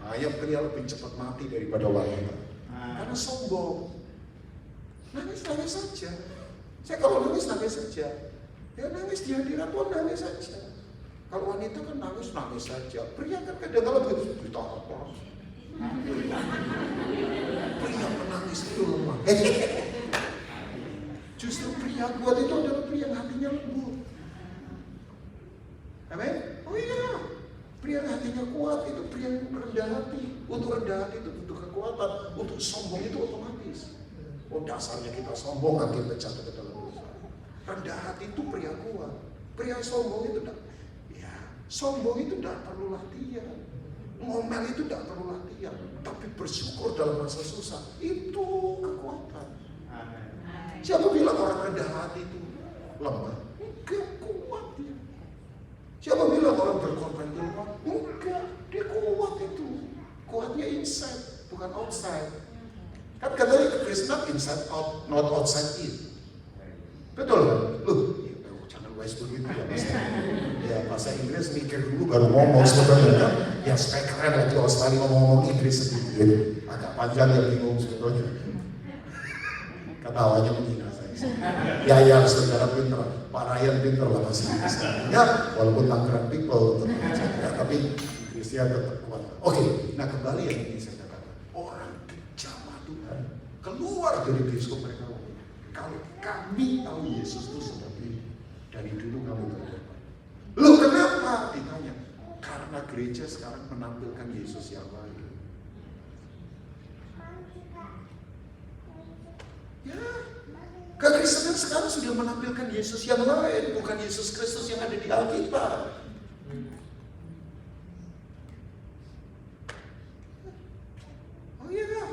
Ayam pria lebih cepat mati daripada wanita. Karena sombong. Nangis saja. Saya kalau nangis saja. Ya nangis di hadirat Tuhan nangis saja. Kalau wanita kan nangis saja. Pria kan kadang-kadang begitu ditahan-tahan. Pria menangis itu lemah. Justru pria kuat itu adalah pria yang hatinya lembut. Amin? Oh iya. Pria yang hatinya kuat itu pria yang rendah hati. Untuk rendah hati itu butuh kekuatan. Untuk sombong itu otomatis. Oh dasarnya kita sombong akhirnya jatuh ke dalam dosa. Rendah hati itu pria kuat. Pria sombong itu sombong itu tidak perlu latihan. Ngomel itu tidak perlu latihan. Tapi bersyukur dalam masa susah itu kekuatan. Siapa bilang orang rendah hati itu lemah? Enggak, kuat dia. Siapa bilang orang berkorban itu lemah? Enggak, dia kuat itu. Kuatnya inside, bukan outside. Kan katanya Krishna inside out, not outside in. Betul kan? Loh, jangan wise begitu ya Mas. Ya bahasa Inggris mikir dulu baru ngomong sebetulnya kan. Ya supaya keren lagi Australia ngomong Inggris sedikit. Agak panjang ya bingung sebetulnya. Ketawanya menghina saya. Ya saudara pinter, Pak Ryan pinter lah bahasa Inggris. Ya walaupun Tangerang people ya, tapi Inggrisnya tetap kuat. Oke, nah kembali yang ini saya katakan. Orang jamah Tuhan keluar dari bioskop mereka. Kalau kami tahu Yesus itu seperti dari dulu kami berdoa. Loh kenapa? Ditanya. Karena gereja sekarang menampilkan Yesus yang lain. Ya, kekristenan sekarang sudah menampilkan Yesus yang lain, bukan Yesus Kristus yang ada di Alkitab. Oh iya,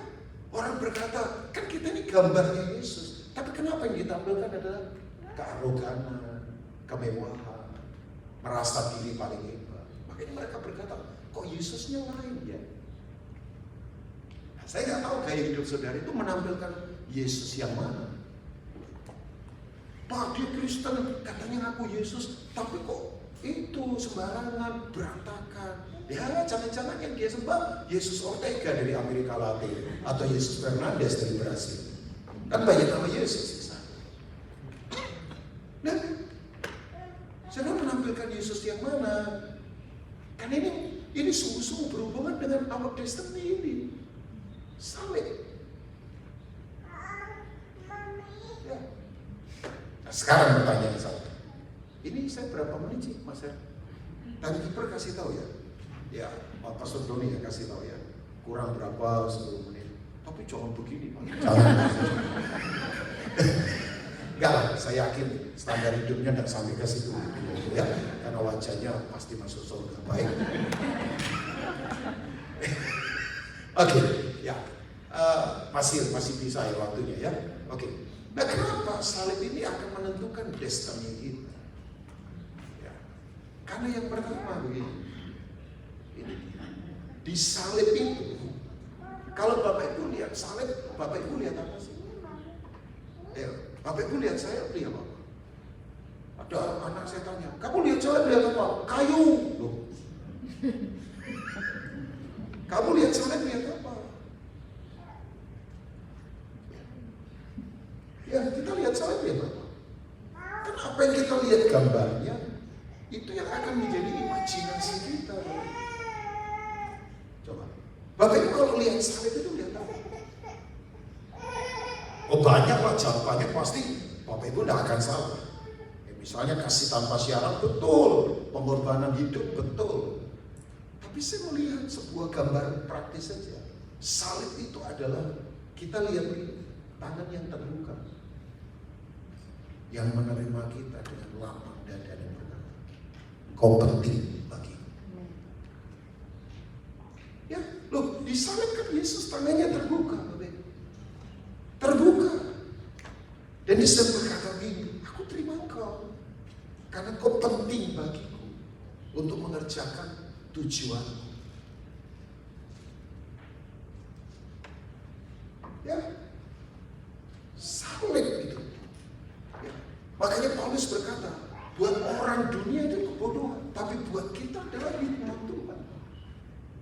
orang berkata, kan kita ini gambarnya Yesus. Tapi kenapa yang ditampilkan adalah kearoganan, kemewahan, merasa diri paling hebat. Makanya mereka berkata, kok Yesusnya lain ya? Saya nggak tahu gaya hidup saudara itu menampilkan Yesus yang mana. Pak, dia Kristen, katanya ngaku Yesus, tapi kok itu sembarangan, berantakan. Ya, jangan-jangan yang dia sembah Yesus Ortega dari Amerika Latin atau Yesus Fernandez dari Brasil. Kan banyak nama Yesus di sana. Nah, saudara menampilkan Yesus yang mana? Kan ini sungguh-sungguh berhubungan dengan our destiny ini. Salib. Ya. Nah, sekarang pertanyaan saya. Ini saya berapa menit sih, Mas Her? Tadi kiper kasih tahu ya? Ya, Pak Pastor Doni ya kasih tahu ya. Kurang berapa 10 menit. Tapi jangan begini, Pak. Jangan. Enggak lah, saya yakin standar hidupnya tidak sampai ke situ ya. Karena wajahnya pasti masuk surga. Baik. Oke, ya. Masih bisa ya waktunya ya. Oke. Nah, kenapa salib ini akan menentukan destiny kita? Karena yang pertama begini, ini di salib itu, kalau Bapak Ibu lihat salib, Bapak Ibu lihat apa sih? Ya, Bapak Ibu lihat saya, lihat apa? Ada anak saya tanya, kamu lihat salib lihat apa? Kayu. Loh. Kamu lihat salib lihat apa? Ya, kita lihat salib lihat apa? Kan apa yang kita lihat gambarnya, itu yang akan menjadi imajinasi kita. Coba, Bapak Ibu kalau lihat salib itu lihat apa? Oh banyak Pak, jawabannya pasti Bapak Ibu tidak akan salah. Ya, misalnya kasih tanpa syarat betul, pengorbanan hidup betul. Tapi saya melihat sebuah gambar praktis saja. Salib itu adalah kita lihat tangan yang terbuka, yang menerima kita dengan lapang dada dan berkata, kau penting bagiku. Ya, loh, di salib kan Yesus tangannya terbuka, Bapak. Terbuka. Dan dia berkata begini, aku terima engkau karena kau penting bagiku untuk mengerjakan tujuanku. Ya, salib itu. Ya. Makanya Paulus berkata, buat orang dunia itu kebodohan, tapi buat kita adalah hikmat Tuhan.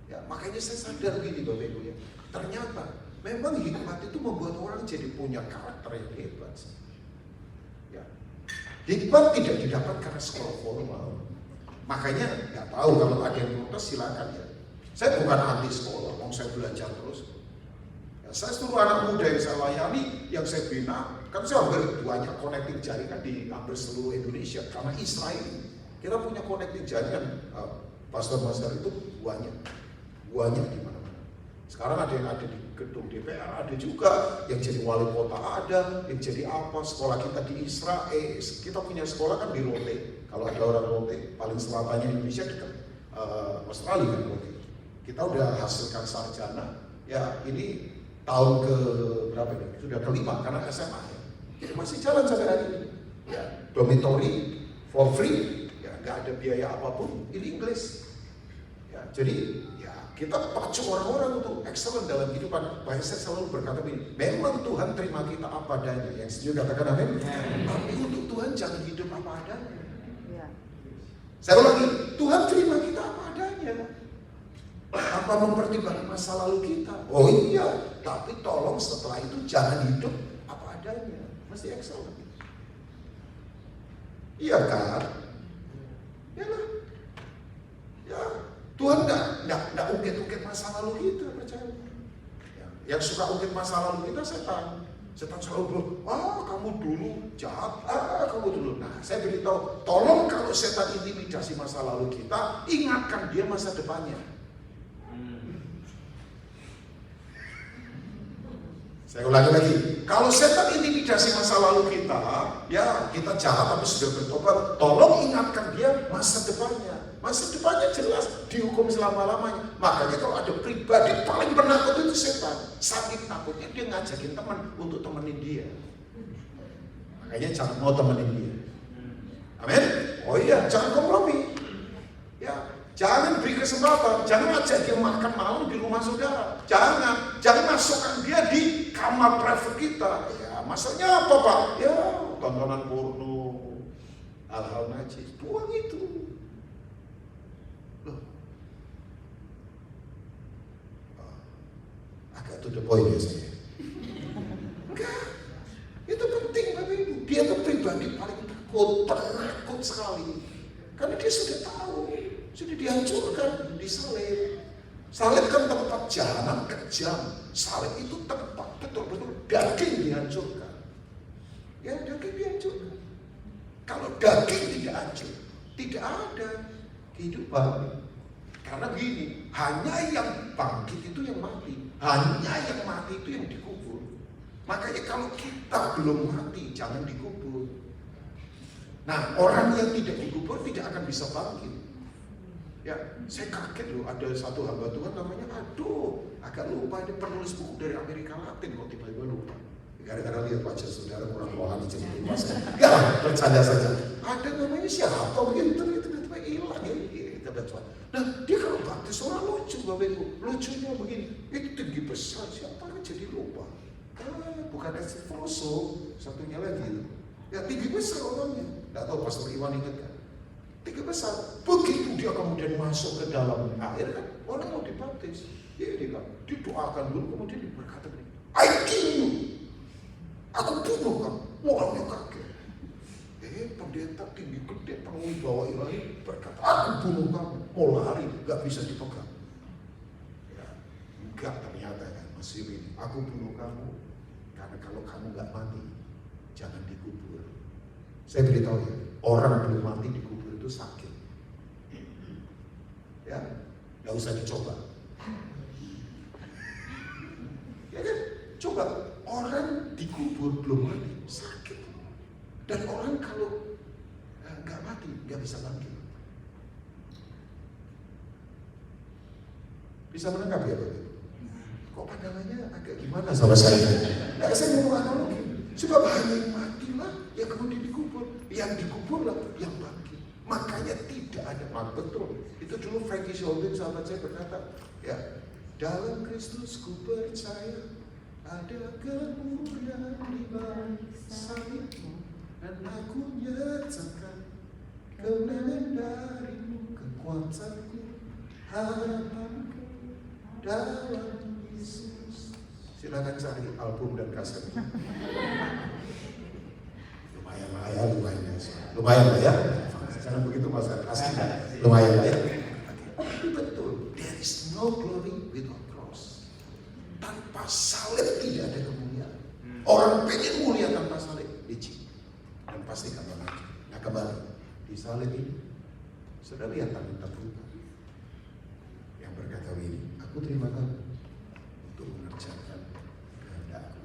Ya, makanya saya sadar gini Bapak Ibu ya, ternyata memang hikmat itu membuat orang jadi punya karakter yang hebat. Ya. Hikmat tidak didapat karena sekolah formal. Makanya nggak tahu kalau ada yang protes silakan ya. Saya bukan anti sekolah, mau saya belajar terus. Ya, saya seluruh anak muda yang saya layani, yang saya bina, kan saya hampir banyak connecting jaringan di hampir seluruh Indonesia. Karena Israel, kita punya connecting jaringan. Pastor-pastor itu banyak di mana-mana. Sekarang ada yang ada di gedung DPR, ada juga yang jadi wali kota, ada yang jadi apa. Sekolah kita di Israel, kita punya sekolah kan di Rote. Kalau ada orang Rote, paling selatannya Indonesia dekat Australia kan Rote. Kita udah hasilkan sarjana, ya ini tahun ke berapa ini? Sudah kelima karena SMA ya. Jadi masih jalan sampai hari ini. Ya, dormitory for free, ya nggak ada biaya apapun. Ini Inggris. Ya, jadi ya kita pacu orang-orang untuk excellent dalam kehidupan. Bahkan saya selalu berkata begini, memang Tuhan terima kita apa adanya. Yang setuju katakan amin. Tapi untuk Tuhan jangan hidup apa adanya. Saya ulangi, Tuhan terima kita apa adanya. Apa mempertimbangkan masa lalu kita? Oh iya, tapi tolong setelah itu jangan hidup apa adanya. Mesti excellent. Iya kan? Yalah. Ya, Tuhan enggak ungkit-ungkit masa lalu kita, percaya. Ya, yang suka ungkit masa lalu kita setan. Setan selalu bilang, kamu dulu jahat, kamu dulu. Nah, saya beritahu, tolong kalau setan intimidasi masa lalu kita, ingatkan dia masa depannya. Saya ulangi lagi, kalau setan intimidasi masa lalu kita, ya kita jahat tapi sudah bertobat, tolong ingatkan dia masa depannya. Masa depannya jelas, dihukum selama-lamanya. Makanya kalau ada pribadi paling penakut itu setan. Saking takutnya dia ngajakin teman untuk temenin dia. Makanya jangan mau temenin dia. Amin? Oh iya, jangan kompromi. Ya, jangan beri kesempatan, jangan ajak dia makan malam di rumah saudara. Jangan masukkan dia di kamar private kita. Ya, maksudnya apa Pak? Ya, tontonan porno, hal-hal najis, buang itu. Loh. Agak to the point ya saya. Enggak, itu penting Bapak Ibu. Dia itu pribadi paling penakut sekali. Karena dia sudah tahu, sudah dihancurkan, disalib. Salib kan tempat jahanam kejam. Salib itu tempat betul-betul daging dihancurkan. Ya, daging dihancurkan. Kalau daging tidak hancur, tidak ada kehidupan. Karena begini, hanya yang bangkit itu yang mati. Hanya yang mati itu yang dikubur. Makanya kalau kita belum mati, jangan dikubur. Nah, orang yang tidak dikubur tidak akan bisa bangkit. Ya, saya kaget loh, ada satu hamba Tuhan namanya, agak lupa, ini penulis buku dari Amerika Latin kok tiba-tiba lupa. Gara-gara lihat wajah saudara kurang rohani jadi lupa saya. Ya, bercanda saja. Ada namanya siapa begitu, tiba-tiba hilang ya. Nah, dia kalau baptis orang lucu Bapak Ibu. Lucunya begini, itu tinggi besar, siapa kan jadi lupa. Bukan Estivoso, satunya lagi. Ya tinggi besar orangnya. Tidak tahu Pastor Iwan ingat kan? Tinggi besar. Begitu dia kemudian masuk ke dalam air kan, orang mau dibaptis. Dia bilang, didoakan dulu, kemudian berkata begini, I kill you. Aku bunuh kamu. Orangnya kaget. Pendeta tinggi gede, pengwibawa ilahi berkata, aku bunuh kamu. Mau lari, gak bisa dipegang. Ya, enggak ternyata kan, masih ini. Aku bunuh kamu, karena kalau kamu gak mati, jangan dikubur. Saya beritahu ya, orang belum mati dikubur itu sakit. Ya, gak usah dicoba. Ya kan, coba orang dikubur belum mati sakit. Dan orang kalau nggak mati nggak bisa bangkit. Bisa menangkap ya Bapak? Kok pandangannya agak gimana sama saya? Nah, saya mau analogi. Sebab hanya yang matilah yang kemudian dikubur, yang dikuburlah yang bangkit. Makanya tidak ada betul. Itu dulu Frankie Shelton sahabat saya berkata, ya dalam Kristus ku percaya ada kemuliaan di balik salibmu. Dan aku nyatakan kemenangan darimu, kekuatanku, harapanku dalam Yesus. Silakan cari album dan kaset. Lumayan lah ya. Jangan begitu Mas, asli lumayan lah ya. Tapi betul, there is no glory without cross. Tanpa salib tidak ada kemuliaan. Orang pengen mulia tanpa salib, licik. Dan pasti kamu lagi. Nah kembali di salib ini, sudah lihat tangan terbuka yang berkata ini, aku terima kamu untuk mengerjakan kehendakku.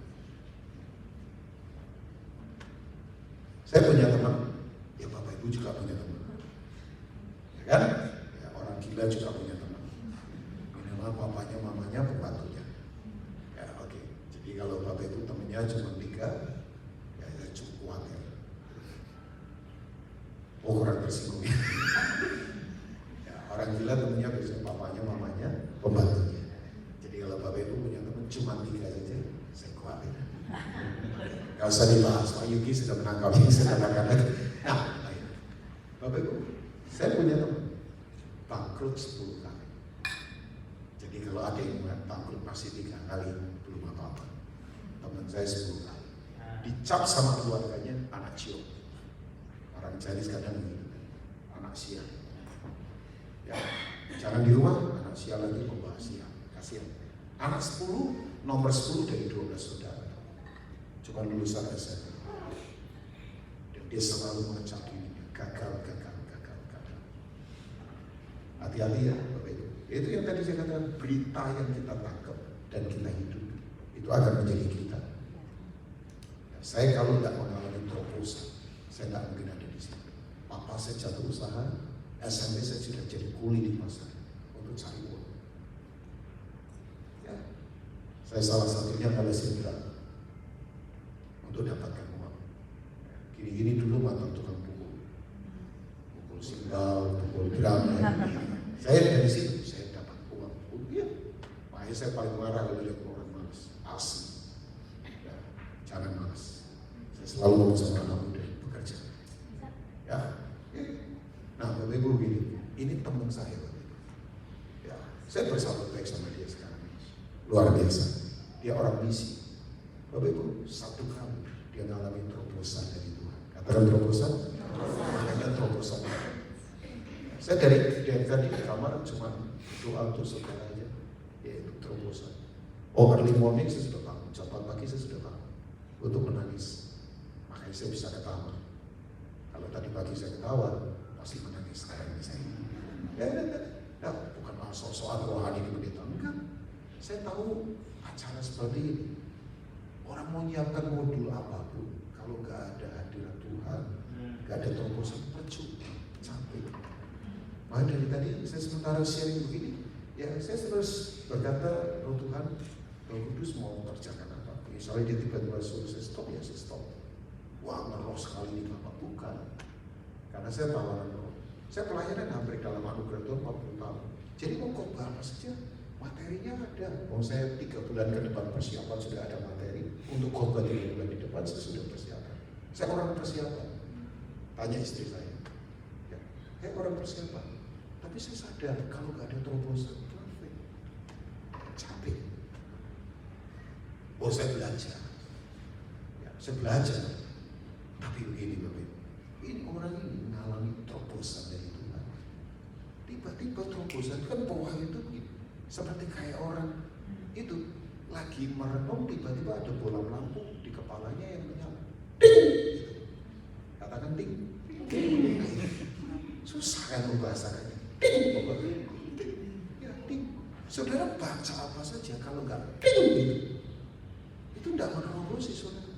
Saya punya teman, ya Bapak Ibu juga punya teman, ya kan? Ya, orang gila juga punya teman. Minimal papanya, mamanya, pembantunya. Ya oke. Jadi kalau Bapak Ibu temannya cuma 3, ya cukup kuat ya. Kurang tersinggung ya. Orang gila temennya bisa papanya, mamanya, pembantunya. Jadi kalau Bapak Ibu punya teman cuma 3 saja, saya khawatir. Gak usah dibahas, Pak Yuki sudah menangkap ini, sudah menangkap lagi. Nah, Bapak Ibu, saya punya teman bangkrut 10 kali. Jadi kalau ada yang bangkrut masih 3 kali, belum apa-apa. Teman saya 10 kali. Dicap sama keluarganya, anak cium. Orang Chinese kadang begitu, anak sial. Ya, jangan di rumah, anak sial lagi membawa sial, kasihan. Anak 10, nomor 10 dari 12 saudara. Cuma lulusan SMP. Dan dia selalu mengecap dirinya, gagal. Hati-hati ya Bapak Ibu. Itu yang tadi saya katakan, berita yang kita tangkap dan kita hidup, itu akan menjadi kita. Saya kalau tidak mengalami terobosan, saya tidak mungkin ada di sini. Papa saya jatuh usaha, SMP saya sudah jadi kuli di pasar untuk cari uang. Ya, saya salah satunya pada sindra untuk dapatkan uang. Gini-gini dulu mantan tukang pukul simbal, pukul drum. Saya dari situ saya dapat uang. Iya, makanya saya paling marah kalau lihat orang malas. Asli, ya, jangan malas. Saya selalu ngomong sama anak muda, bekerja. Ya, nah Bapak Ibu begini, ini teman saya Bapak Ibu. Ya, saya bersahabat baik sama dia sekarang. Luar biasa. Dia orang misi. Bapak Ibu, satu kali dia ngalamin terobosan dari Tuhan. Katakan terobosan. Makanya terobosan. Saya dari tadi di kamar cuma doa untuk saudara aja, yaitu terobosan. Oh, early morning saya sudah bangun, jam 4 pagi saya sudah bangun untuk menangis. Makanya saya bisa ketawa. Kalau tadi pagi saya ketawa, pasti menangis sekarang ini saya. Ya, bukan soal rohani di pendeta, enggak. Saya tahu acara seperti ini. Orang mau nyiapkan modul apapun, kalau nggak ada hadirat Tuhan, nggak ada terobosan, percuma, capek. Maka dari tadi saya sementara sharing begini, ya saya terus berkata, Roh Tuhan, Roh Kudus mau kerjakan apa? Misalnya dia tiba-tiba suruh saya stop, ya saya stop. Wah, ngeroh sekali ini Bapak, bukan. Karena saya tawaran roh. Saya pelayanan hampir dalam anugerah Tuhan 40 tahun. Jadi mau khotbah apa saja, materinya ada. Mau saya 3 bulan ke depan persiapan sudah ada materi. Untuk khotbah 3 bulan di depan saya sudah persiapan. Saya orang persiapan. Tanya istri saya. Ya, saya orang persiapan. Tapi saya sadar kalau nggak ada terobosan, capek. Oh, saya belajar. Ya, saya belajar. Tapi begini Bapak, ini orang ini mengalami terobosan dari Tuhan. Tiba-tiba terobosan kan bawah itu begini, seperti kayak orang itu lagi merenung, tiba-tiba ada bola lampu di kepalanya yang menyala. Ding! Katakan ding. Susah kan membahasakannya. Ding! Ya, ding. Saudara baca apa saja kalau nggak ding itu tidak menerobosi saudara.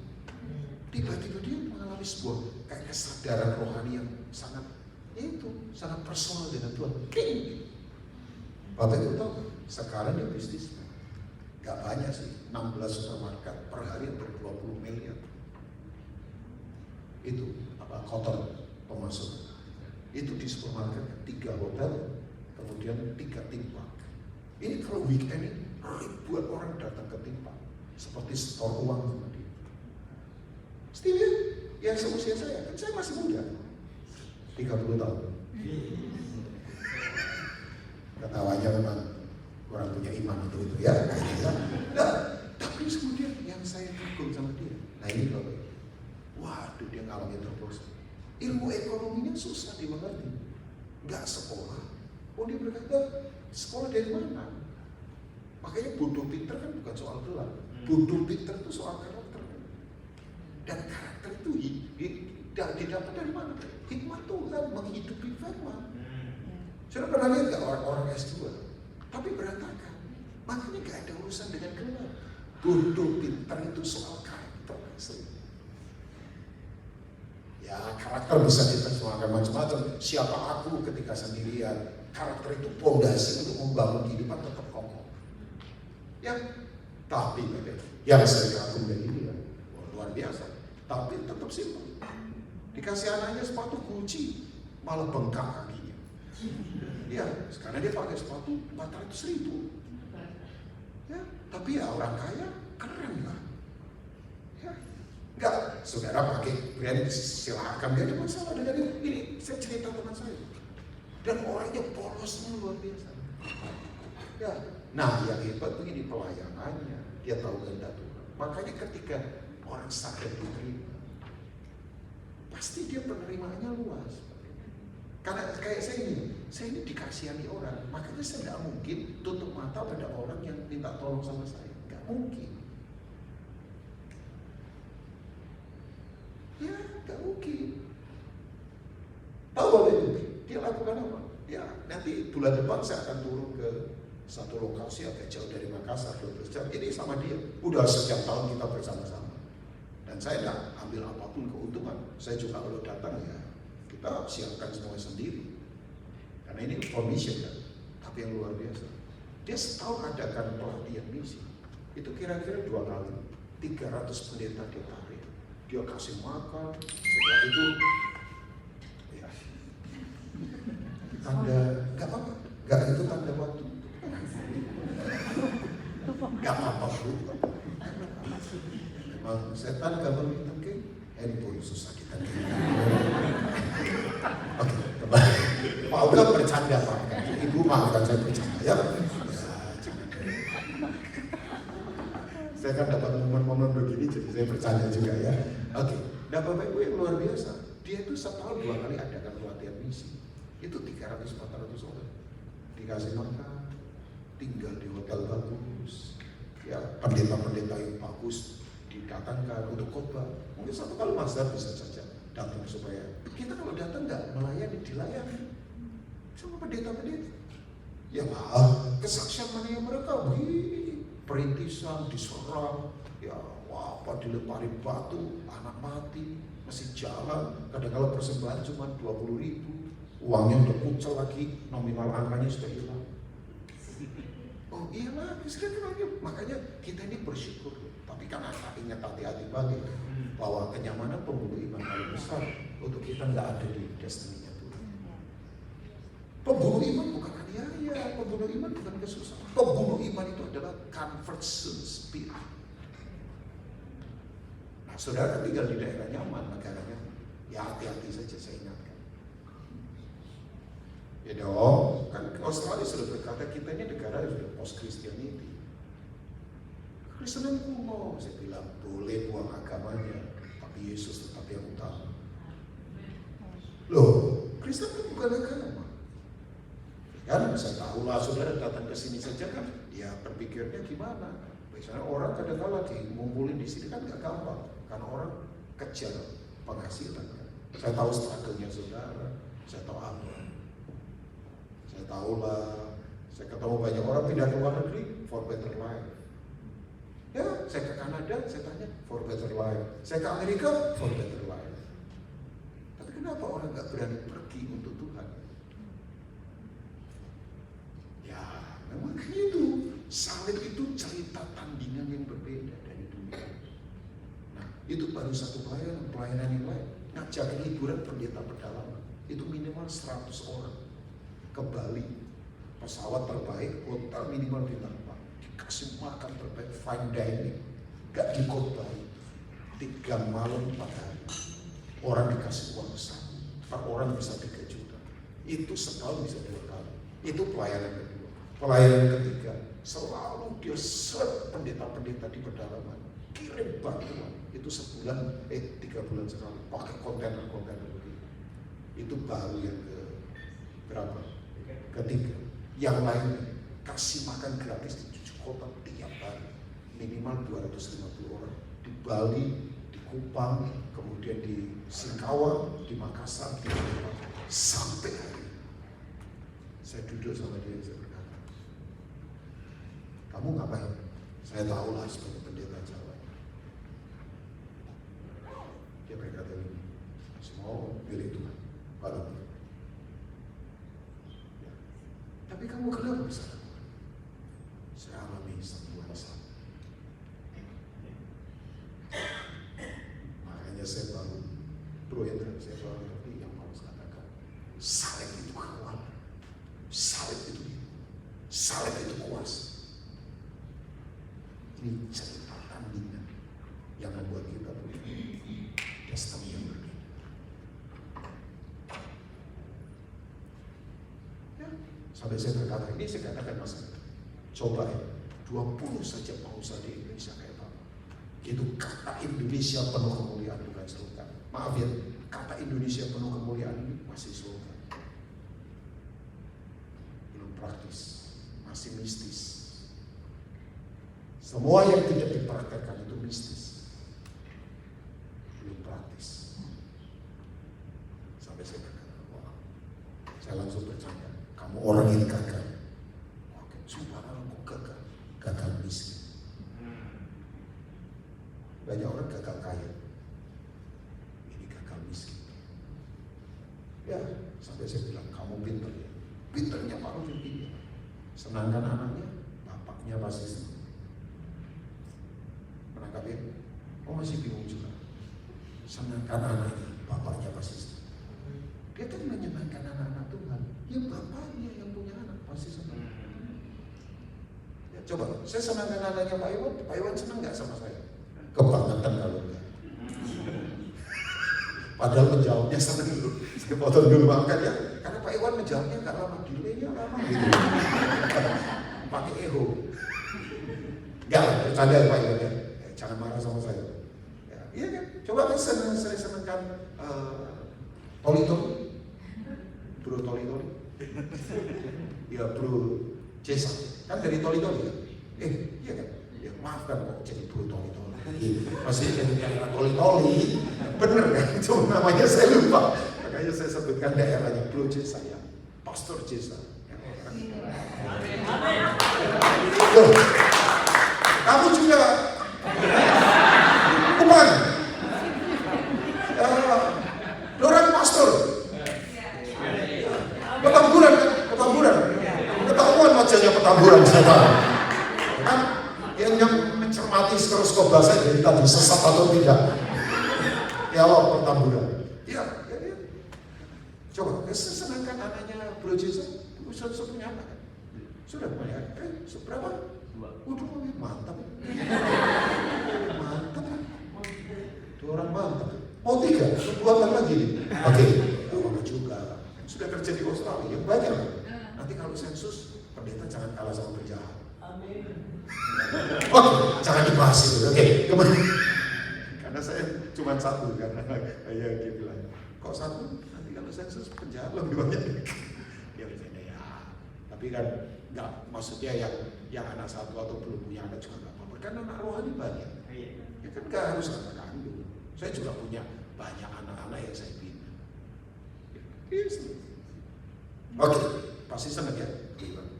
Tiba-tiba dia mengalami sebuah kayak kesadaran rohani yang sangat, itu sangat personal dengan Tuhan. Ding! Bapak Ibu tahu, sekarang dia bisnis nggak banyak sih, 16 supermarket per hari hampir 20 miliar. Itu apa kotor pemasukan. Itu di supermarket 3 hotel, kemudian 3 theme park. Ini kalau weekend ini ribuan orang datang ke theme park, seperti setor uang sama dia. Setia, yang seusia saya, kan saya masih muda, 30 tahun. Ketawanya memang kurang punya iman itu ya. Nah, tapi kemudian yang saya kagum sama dia, nah ini Bapak, waduh dia ngalamin terobosan. Ilmu ekonominya susah dimengerti, nggak sekolah. Oh dia berkata sekolah dari mana? Makanya bodoh pinter kan bukan soal gelar, bodoh pinter itu soal karakter. Dan karakter itu didapat dari mana? Hikmat Tuhan menghidupi firman. Saya pernah lihat nggak orang S2, tapi berantakan. Makanya nggak ada urusan dengan gelar. Bodoh pinter itu soal karakter asli. Ya karakter bisa diterjemahkan macam-macam. Siapa aku ketika sendirian? Karakter itu pondasi untuk membangun kehidupan tetap kokoh. Ya, tapi yang saya kagum dari dia luar biasa. Tapi tetap simpel. Dikasih anaknya sepatu Gucci, malah bengkak kakinya. Ya, sekarang dia pakai sepatu 400.000. Ya, tapi ya orang kaya keren lah. Ya, enggak, saudara pakai brand silakan, gak ada masalah dengan ini. Saya cerita teman saya. Dan orangnya polosnya luar biasa. Ya, nah yang hebat begini pelayanannya, dia tahu kehendak Tuhan. Makanya ketika orang sadar diterima, pasti dia penerimaannya luas. Karena kayak saya ini dikasihani orang, makanya saya nggak mungkin tutup mata pada orang yang minta tolong sama saya, nggak mungkin. Ya, nggak mungkin. Tahu Bapak Ibu, dia lakukan apa? Ya, nanti bulan depan saya akan turun ke satu lokasi agak jauh dari Makassar, 12 jam. Ini sama dia, udah sekian tahun kita bersama-sama. Dan saya nggak ambil apapun keuntungan. Saya juga kalau datang ya kita siapkan semua sendiri. Karena ini commission kan, tapi yang luar biasa. Dia setahun adakan pelatihan misi. Itu kira-kira 2 kali, 300 pendeta dia tarik. Dia kasih makan, setelah itu ya tanda nggak apa-apa. Enggak, itu tanda waktu. Enggak apa-apa Bu. Memang setan kalau kita ke handphone susah kita. Oke, kembali. Pak Uga bercanda Pak. Ibu maafkan saya bercanda ya. Saya kan dapat momen-momen begini jadi saya bercanda juga ya. Oke, nah Bapak Ibu yang luar biasa. Dia itu setahun 2 kali adakan pelatihan misi. Itu 300-400 orang. Dikasih makan, tinggal di hotel bagus, ya pendeta-pendeta yang bagus didatangkan untuk khotbah. Mungkin 1 kali Mazhar bisa saja datang supaya kita kalau datang nggak melayani, dilayani sama pendeta-pendeta. Ya kesaksian mana yang mereka, perintisan, diserang, ya apa dilemparin batu, anak mati, masih jalan. Kadang-kadang persembahan cuma 20.000, uangnya udah kucel lagi, nominal angkanya sudah hilang. Oh iya lah, makanya kita ini bersyukur. Tapi kan ingat hati-hati balik bahwa kenyamanan pembunuh iman paling besar untuk kita nggak ada di destiny-nya Tuhan. Pembunuh iman bukan aniaya, pembunuh iman bukan kesusahan. Pembunuh iman itu adalah conversion spirit. Nah, saudara tinggal di daerah nyaman, negaranya, ya hati-hati saja saya ingatkan. Ya dong, kan Australia sudah berkata kita ini negara yang sudah post-Christianity. Kristen kuno, saya bilang boleh buang agamanya, tapi Yesus tetap yang utama. Loh, Kristen kan bukan agama. Kan saya tahu lah saudara datang ke sini saja kan, ya berpikirnya gimana? Misalnya orang kadang-kadang lagi ngumpulin di sini kan nggak gampang, karena orang kejar penghasilan kan. Saya tahu struggle-nya saudara, saya tahu apa. Saya tahu lah, saya ketemu banyak orang pindah ke luar negeri for better life. Ya, saya ke Kanada, saya tanya for better life. Saya ke Amerika for better life. Tapi kenapa orang nggak berani pergi untuk Tuhan? Ya, memang itu. Salib itu cerita tandingan yang berbeda dari dunia. Nah, itu baru satu pelayanan yang lain. Ngajakin hiburan pendeta pedalaman. Itu minimal 100 orang. Ke Bali, pesawat terbaik, hotel minimal bintang 4, dikasih makan terbaik, fine dining, gak dikotbahi, 3 malam 4 hari, orang dikasih uang saku, per orang bisa 3 juta, itu setahun bisa 2 kali, itu pelayanan kedua. Pelayanan ketiga, selalu dia serap pendeta-pendeta di pedalaman, kirim bantuan, itu sebulan, 3 bulan sekali, pakai kontainer-kontainer begitu. Itu baru yang ke berapa? Ketiga, yang lainnya kasih makan gratis di 7 kota tiap hari, minimal 250 orang di Bali, di Kupang, kemudian di Singkawang, di Makassar, di Jepang, sampai hari ini. Saya duduk sama dia, saya berkata, kamu ngapain? Saya tahu lah sebagai pendeta Jawa. Dia berkata ini, semua milik Tuhan, walaupun. Tapi kamu kenapa bisa? Saya alami semua sama. Makanya saya baru, Bro Hendra, saya baru ngerti yang Paulus katakan. Salib itu kuat, salib itu kuasa. Ini cerita tandingan yang membuat kita punya destiny yang berbeda. Sampai saya berkata, ini saya katakan Mas, coba ya, 20 saja pengusaha di Indonesia kayak Bapak. Itu kata Indonesia penuh kemuliaan bukan slogan. Maaf ya, kata Indonesia penuh kemuliaan ini masih slogan. Belum praktis, masih mistis. Semua yang tidak dipraktekkan itu mistis. Belum praktis. Sampai saya berkata, wah, saya langsung bercanda. Kamu orang yang gagal. Oke, sumpah aku gagal miskin. Banyak orang gagal kaya. Ini gagal miskin. Ya, sampai saya bilang kamu pintar ya. Pintarnya Pak Rufin ini. Senangkan anaknya, bapaknya pasti senang. Menangkap ya? Oh masih bingung juga. Senangkan anaknya, bapaknya pasti senang. Dia kan menyenangkan anak-anak Tuhan. Ya bapaknya yang punya anak pasti Coba, saya senang dengan adanya Pak Iwan senang nggak sama saya? Kebangetan kalau enggak. Padahal menjawabnya senang dulu. Saya potong dulu makan ya, karena Pak Iwan menjawabnya nggak lama, delaynya lama gitu. Pakai eho. Enggak lah, bercanda ya Pak Iwan ya. Jangan marah sama saya. Ya, iya kan? Coba kan saya senangkan Toli-Toli. Bro Toli-Toli. Ya Bro Jesa. Kan dari Toli-Toli ya? Iya kan? Ya maafkan kok jadi Bro Toli-Toli. Masih jadi daerah Toli-Toli. Bener kan? Cuma namanya saya lupa. Makanya saya sebutkan daerahnya Bro Jesa ya. Pastor Jesa. Loh, kamu juga bukan orang pastor. Petamburan kan? Petamburan. Ketahuan wajahnya Petamburan saya tahu. Kan yang mencermati skoroskop bahasa jadi tadi sesat atau tidak. Ya Allah, Petamburan. Ya. Coba, senangkan anaknya Bro Jason. Sudah punya anak kan? Sudah punya anak. Seberapa? Udah mantap. Mantap. Itu orang mantap. Mau 3, buatan lagi nih. Oke, lama juga. Sudah kerja di Australia, banyak. Nanti kalau sensus, pendeta jangan kalah sama penjahat. Amin. Oke, jangan dibahas itu. Oke, kembali. Karena saya cuma 1 karena ya dia bilang, kok 1? Nanti kalau sensus penjahat lebih banyak. Ya misalnya ya. Tapi kan nggak, maksudnya yang anak 1 atau belum punya anak juga nggak apa-apa. Kan anak rohani banyak. Ya kan nggak harus anak kandung. Saya juga punya banyak anak-anak yang saya bina. Yes. Oke, pasti senang ya.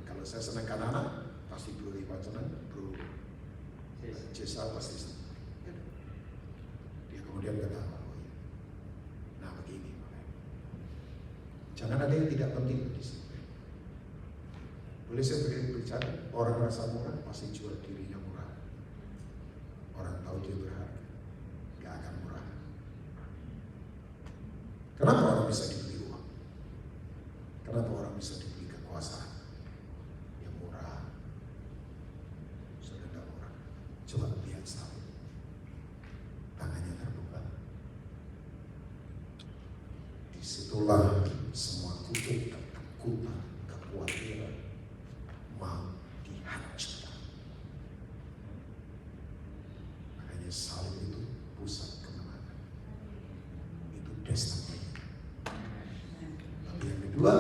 Kalau saya senangkan anak, pasti Bro Iwan senang, Bro Jesa pasti senang. Ya. Dia kemudian kata, nah begini, jangan ada yang tidak penting di sini. Boleh saya berbicara, orang merasa murah pasti jual dirinya murah. Orang tahu dia berharga, gak akan murah. Kenapa orang bisa dibeli uang? Kenapa orang bisa dibeli kekuasaan? Yang murah, sudah tidak murah. Coba lihat Saul, tangannya terbuka. Disitulah semua kutub, ketakutan, kekhawatiran mau dihancurkan. Makanya Saul itu pusat kemenangan. Itu destiny. Tapi yang kedua,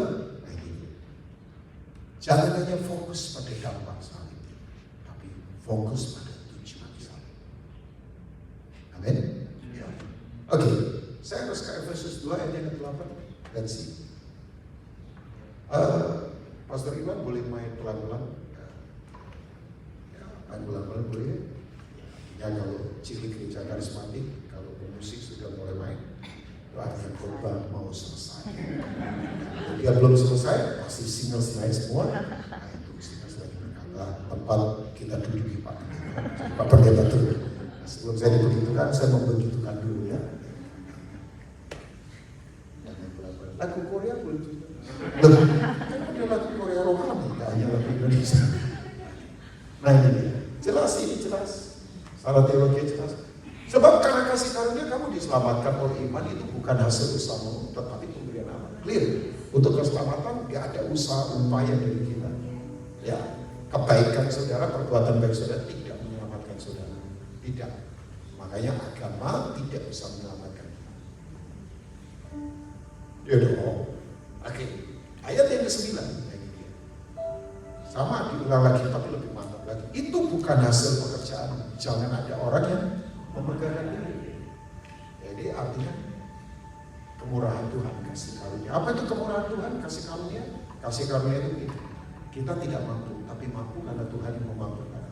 jangan hanya fokus pada dampak salib, tapi fokus pada tujuan salib. Amin. Ya. Oke, saya harus ke Efesus 2 ayat yang ke-8. Let's see. Pastor Iwan boleh main pelan-pelan? Ya, main pelan-pelan boleh. Ya kalau ciri gereja karismatik, kalau musik sudah mulai main, itu artinya khotbah mau selesai. Kalau dia belum selesai, pasti sinyal semua. Nah itu sinyal lagi berkata, tempat kita duduki Pak Pendeta dulu. Nah, sebelum saya dibegitukan, saya membegitukan dulu ya. Lagu Korea boleh juga. Ada lagu Korea rohani, tidak hanya lagu Indonesia. Nah ini dia, jelas ini jelas. Salah teologi jelas. Sebab karena kasih karunia kamu diselamatkan oleh iman, itu bukan hasil usahamu, tetapi pemberian Allah. Clear. Untuk keselamatan gak ada usaha upaya dari kita. Ya, kebaikan saudara, perbuatan baik saudara tidak menyelamatkan saudara. Tidak. Makanya agama tidak bisa menyelamatkan kita. Ya dong. Oke. Ayat yang ke-9. Sama diulang lagi tapi lebih mantap lagi. Itu bukan hasil pekerjaan. Jangan ada orang yang memegahkan diri. Jadi artinya kemurahan Tuhan, kasih karunia. Apa itu kemurahan Tuhan, kasih karunia? Kasih karunia itu gitu. Kita tidak mampu, tapi mampu karena Tuhan yang memampukan.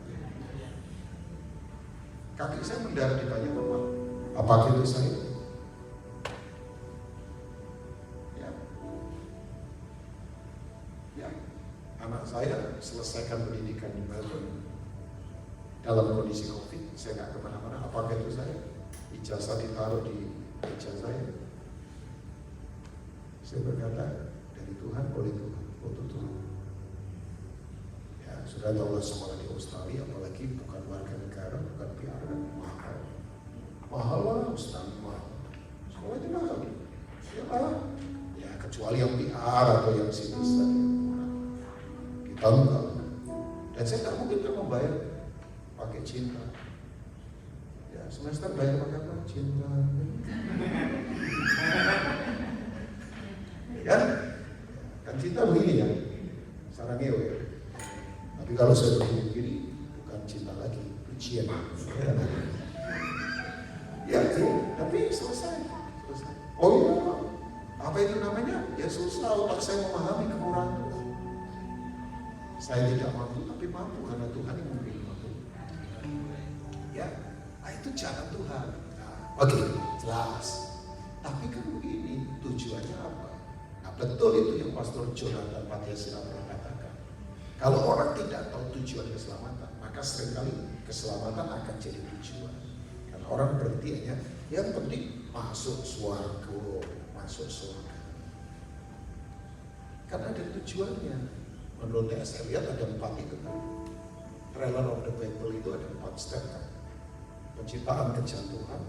Kaki saya mendarat di banyak tempat. Apakah itu saya? Ya. Anak saya selesaikan pendidikan di Melbourne dalam kondisi COVID. Saya nggak kemana-mana. Apakah itu saya? Ijazah ditaruh di meja saya. Saya berkata, dari Tuhan, oleh Tuhan, untuk Tuhan. Ya, sudah tahu sekolah di Australia, apalagi bukan warga negara, bukan PR, mahal. Mahal lah Ustaz, mahal. Sekolahnya mahal. Ya kecuali yang PR atau yang sinis tadi. Kita enggak. Dan saya nggak mungkin kan membayar pakai cinta. Ya semester bayar pakai apa? Cinta. Kan cinta begini ya, sarangnya ya. Tapi kalau saya begini, bukan cinta lagi, pujian. Ya, tapi selesai. Oh iya, apa itu namanya? Ya susah, otak saya memahami kekurangan Tuhan. Saya tidak mampu, tapi mampu karena Tuhan yang memberi mampu. Ya, itu jalan Tuhan. Nah, oke, jelas. Tapi kan begini, tujuannya apa? Nah, betul itu yang Pastor Jonathan Patyasira pernah katakan. Kalau orang tidak tahu tujuan keselamatan, maka seringkali keselamatan akan jadi tujuan. Karena orang berhenti hanya yang penting masuk surga, masuk surga. Karena ada tujuannya. Menurut saya lihat ada 4 itu kan. Trailer of the Bible itu ada 4 step kan. Penciptaan, kejatuhan,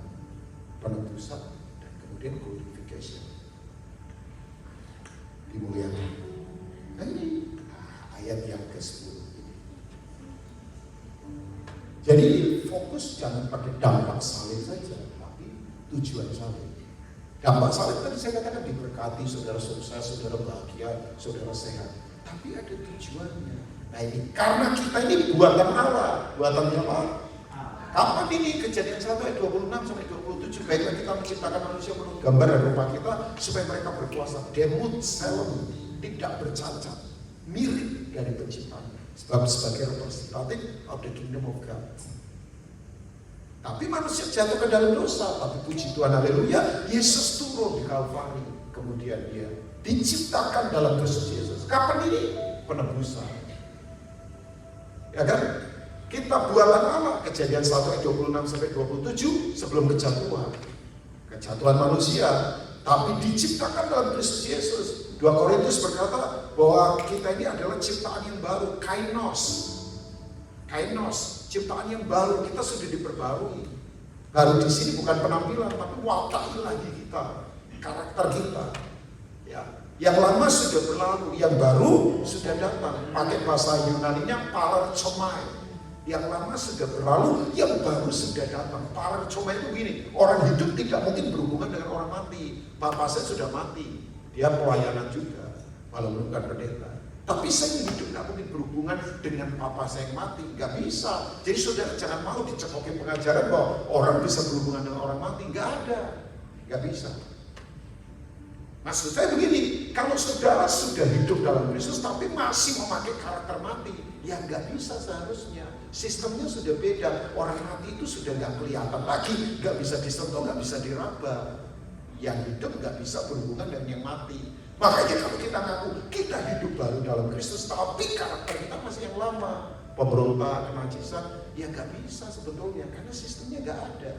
penebusan, dan kemudian glorification. Dimuliakan. Nah ini ayat yang ke-10. Jadi fokus jangan pakai dampak salib saja, tapi tujuan salib. Dampak salib tadi saya katakan diberkati, saudara sukses, saudara bahagia, saudara sehat. Tapi ada tujuannya. Nah ini karena kita ini buatan Allah, buatan siapa? Kapan ini Kejadian 1 ayat 26 sampai 27? Baiklah kita menciptakan manusia menurut gambar dan rupa kita supaya mereka berkuasa. Demut selem, tidak bercacat, mirip dari penciptaan. Sebab sebagai representatif of the kingdom of God. Tapi manusia jatuh ke dalam dosa. Tapi puji Tuhan, haleluya, Yesus turun di Kalvari. Kemudian dia diciptakan dalam Kristus Yesus. Kapan ini? Penebusan. Ya kan? Kita buatan Allah. Kejadian 1 ayat 26 sampai 27 sebelum kejatuhan. Kejatuhan manusia. Tapi diciptakan dalam Kristus Yesus. 2 Korintus berkata bahwa kita ini adalah ciptaan yang baru, kainos. Kainos, ciptaan yang baru, kita sudah diperbarui. Baru di sini bukan penampilan, tapi watak ilahi kita, karakter kita. Ya, yang lama sudah berlalu, yang baru sudah datang. Pakai bahasa Yunaninya pararchomai. Yang lama sudah berlalu, yang baru sudah datang. Pararchomai itu begini, orang hidup tidak mungkin berhubungan dengan orang mati. Bapak saya sudah mati. Dia pelayanan juga, walaupun bukan pendeta. Tapi saya hidup nggak mungkin berhubungan dengan papa saya yang mati, nggak bisa. Jadi saudara jangan mau dicekokin pengajaran bahwa orang bisa berhubungan dengan orang mati, nggak ada, nggak bisa. Maksud saya begini, kalau saudara sudah hidup dalam Kristus tapi masih memakai karakter mati, ya nggak bisa seharusnya. Sistemnya sudah beda. Orang mati itu sudah nggak kelihatan lagi, nggak bisa disentuh, nggak bisa diraba. Yang hidup nggak bisa berhubungan dengan yang mati. Makanya kalau kita ngaku kita hidup baru dalam Kristus, tapi karakter kita masih yang lama, pemberontak, kenajisan, ya nggak bisa sebetulnya karena sistemnya nggak ada.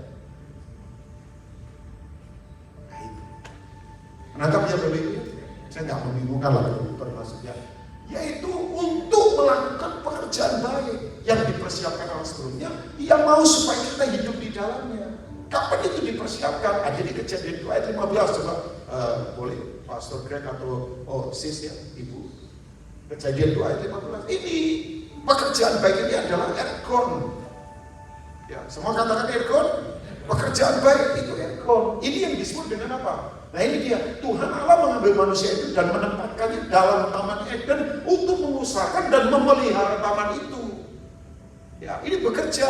Nah itu. Menangkapnya Bapak Ibu? Saya nggak membingungkan lah maksudnya. Yaitu untuk melakukan pekerjaan baik yang dipersiapkan Allah sebelumnya, yang mau supaya kita hidup di dalamnya. Kapan itu dipersiapkan? Ada di Kejadian 2 ayat 15. Coba boleh Pastor Greg atau sis ya, Ibu. Kejadian 2 ayat 15. Ini pekerjaan baik ini adalah ergon. Ya, semua katakan ergon. Pekerjaan baik itu ergon. Ini yang disebut dengan apa? Nah ini dia, Tuhan Allah mengambil manusia itu dan menempatkannya dalam Taman Eden untuk mengusahakan dan memelihara taman itu. Ya, ini bekerja.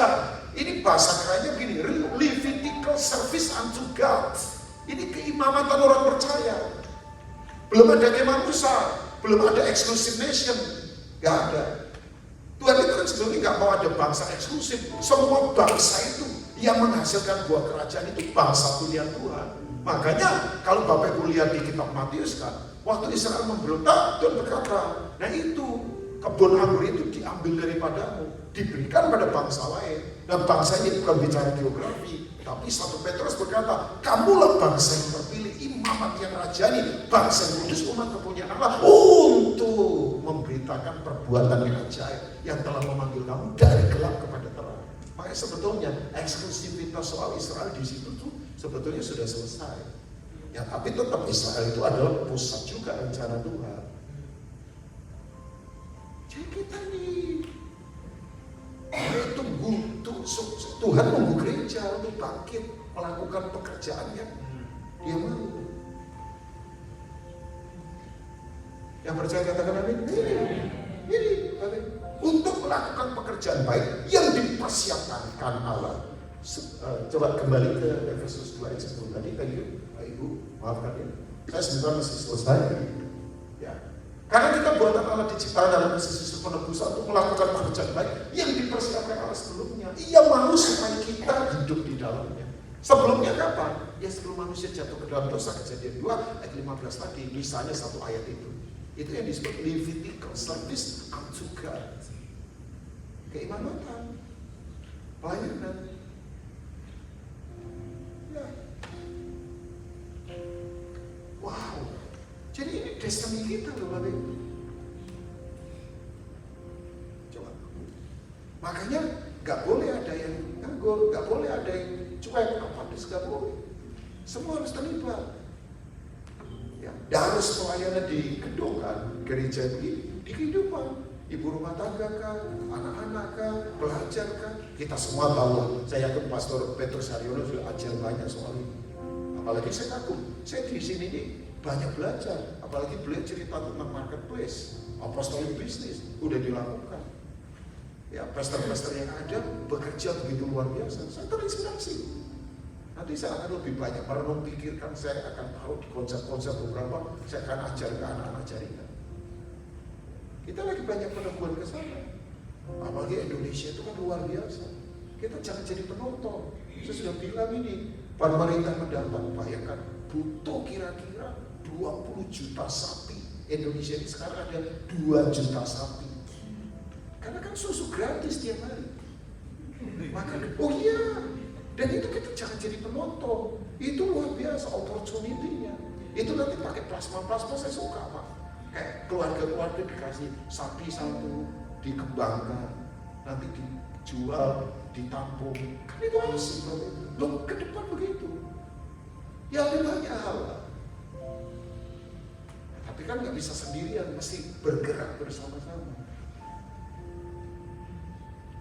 Ini bahasa kerennya begini, Levitical service unto God. Ini keimamatan orang percaya. Belum ada kemah Musa, belum ada exclusive nation, gak ada. Tuhan itu kan sebelumnya gak mau ada bangsa eksklusif. Semua bangsa itu yang menghasilkan buah kerajaan itu bangsa pilihan Tuhan. Makanya kalau Bapak Ibu lihat di kitab Matius kan, waktu Israel memberontak, Tuhan berkata, nah itu kebun anggur itu diambil daripadamu, diberikan pada bangsa lain. Dan bangsa ini bukan bicara geografi, tapi 1 Petrus berkata, kamulah bangsa yang terpilih, imamat yang rajani, bangsa yang kudus, umat kepunyaan Allah, untuk memberitakan menyatakan perbuatan yang ajaib yang telah memanggil kamu dari gelap kepada terang. Makanya sebetulnya eksklusivitas soal Israel di situ tuh sebetulnya sudah selesai. Ya, tapi tetap Israel itu adalah pusat juga rencana Tuhan. Jadi kita nih Tuhan tunggu gereja untuk bangkit melakukan pekerjaan yang Dia mau. Yang percaya katakan amin. Ini untuk melakukan pekerjaan baik yang dipersiapkan Allah. Coba kembali ke Efesus 2 ayat 10 tadi. Thank you, Pak Ibu, maafkan ya. Saya sebentar masih selesai. Ya. Karena kita buatan Allah diciptakan dalam sistem penebusan untuk melakukan pekerjaan baik yang dipersiapkan Allah sebelumnya. Ia mau supaya kita hidup di dalamnya. Sebelumnya kapan? Ya sebelum manusia jatuh ke dalam dosa, Kejadian 2 ayat 15 tadi, misalnya satu ayat itu. Itu yang disebut Levitical service unto God. Keimanan, pelayanan. Ya. Wow. Jadi ini destiny kita loh, Bapak. Coba. Makanya nggak boleh ada yang nganggur, nggak boleh ada yang cuek, apatis, nggak boleh. Semua harus terlibat. Ya, harus pelayanan di gedung kan, gereja di kehidupan, ibu rumah tangga kah, anak-anak kah, pelajar kah, kita semua tahu lah. Saya yakin Pastor Petrus Haryono sudah ajar banyak soal ini. Apalagi saya kagum, saya di sini nih banyak belajar. Apalagi beliau cerita tentang marketplace, apostolic business udah dilakukan. Ya, pastor-pastor yang ada bekerja begitu luar biasa. Saya terinspirasi. Nanti saya akan lebih banyak merenung pikirkan, saya akan taruh di konsep-konsep beberapa, saya akan ajar ke anak-anak jaringan. Kita lagi banyak peneguhan ke sana. Apalagi Indonesia itu kan luar biasa. Kita jangan jadi penonton. Saya sudah bilang ini, pemerintah mendapat, bayangkan butuh kira-kira 20 juta sapi. Indonesia ini sekarang ada 2 juta sapi. Karena kan susu gratis tiap hari. Maka, oh iya. Dan itu kita jangan jadi penonton. Itu luar biasa opportunity-nya. Itu nanti pakai plasma-plasma, saya suka Pak. Kayak keluarga-keluarga dikasih sapi satu, dikembangkan, nanti dijual, ditampung. Kan itu asik Bapak. Loh, ke depan begitu. Ya ada banyak hal. Tapi kan nggak bisa sendirian, mesti bergerak bersama-sama.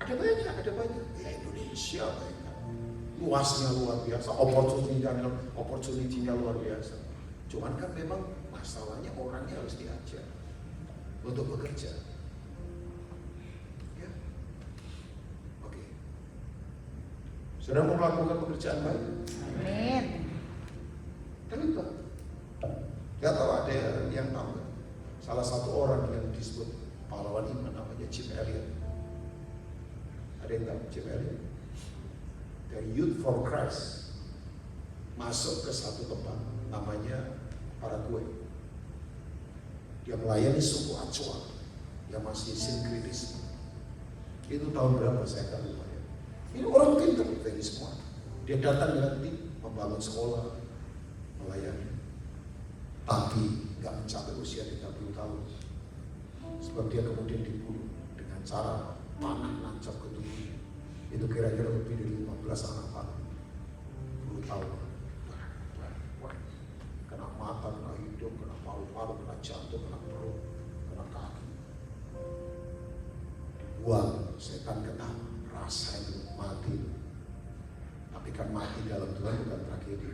Ada banyak. Ya Indonesia banyak. Luasnya luar biasa, opportunity-nya luar biasa. Cuman kan memang masalahnya orangnya harus diajar untuk bekerja. Ya, oke. Sudah mau melakukan pekerjaan baik? Amin. Terlibat. Gak tahu ada yang tahu gak? Salah satu orang yang disebut pahlawan iman namanya Jim Elliot. Ada yang tahu Jim Elliot? Dari Youth for Christ masuk ke satu tempat namanya Paraguay. Dia melayani suku Achua yang masih sinkritisme. Itu tahun berapa saya akan lupa ya. Ini orang pintar ini semua. Dia datang dengan tim membangun sekolah, melayani. Tapi nggak mencapai usia 30 tahun. Sebab dia kemudian dibunuh dengan cara panah nancap ke tubuhnya. Itu kira-kira lebih dari 15 anak panah. 10 tahun. Kena mata, kena hidung, kena paru-paru, kena jantung, kena perut, kena kaki. Dibuang, setan kena, rasa itu mati. Tapi kan mati dalam Tuhan bukan tragedi.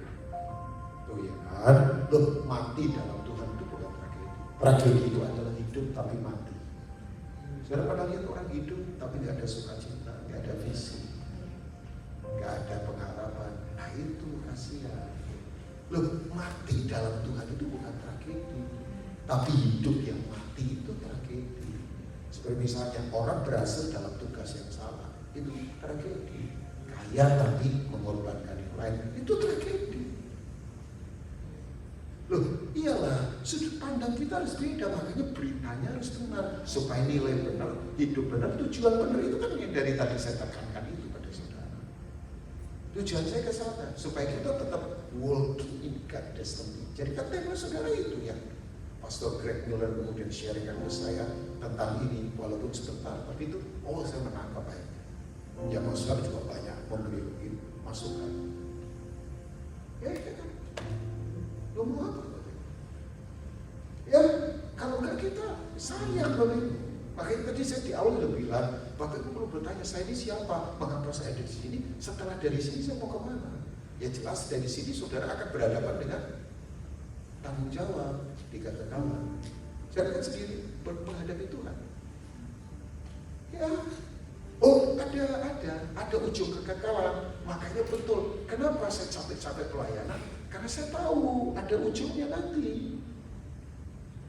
Oh ya kan? Loh, mati dalam Tuhan itu bukan tragedi. Tragedi itu adalah hidup tapi mati. Saudara pernah lihat orang hidup tapi nggak ada sukacita, nggak ada visi, nggak ada pengharapan. Nah itu kasihan. Loh, mati dalam Tuhan itu bukan tragedi, tapi hidup yang mati itu tragedi. Seperti misalnya orang berhasil dalam tugas yang salah, itu tragedi. Kaya tapi mengorbankan yang lain, itu tragedi. Loh, iyalah, sudut pandang kita harus beda, makanya beritanya harus benar, supaya nilai benar, hidup benar, tujuan benar itu kan yang dari tadi saya tekankan itu pada saudara. Tujuan saya ke sana, supaya kita tetap walking in God destiny. Jadi kan tema saudara itu ya, Pastor Greg Miller kemudian sharingkan ke saya tentang ini, walaupun sebentar, tapi itu, saya menangkap baiknya. Ya Pastor juga banyak memberi masukan. Ya kan, lo mau apa? Ya, kalau enggak kita sayang Bapak. Makanya tadi saya di awal udah bilang, Bapak Ibu perlu bertanya, saya ini siapa? Mengapa saya ada di sini? Setelah dari sini saya mau kemana? Ya jelas dari sini saudara akan berhadapan dengan tanggung jawab di kekekalan. Saya kan sendiri menghadapi Tuhan. Ya, ada ujung kekekalan. Makanya betul, kenapa saya capek-capek pelayanan? Karena saya tahu ada ujungnya nanti.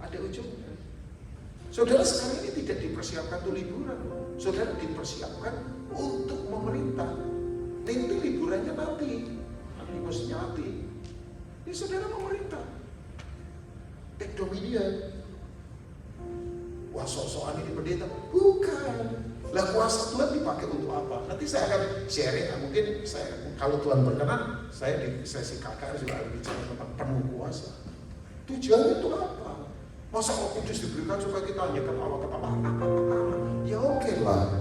Ada ujungnya. Saudara sekarang ini tidak dipersiapkan untuk liburan. Saudara dipersiapkan untuk memerintah. Nanti liburannya nanti maksudnya nanti. Ini saudara memerintah. Take dominion. Wah sok-sokan ini pendeta. Bukan. Lah kuasa Tuhan dipakai untuk apa? Nanti saya akan sharing. Mungkin saya, kalau Tuhan berkenan, saya di sesi KKR juga akan bicara tentang penuh kuasa. Tujuannya itu apa? Masa Roh Kudus diberikan supaya kita hanya ketawa. Ya oke lah.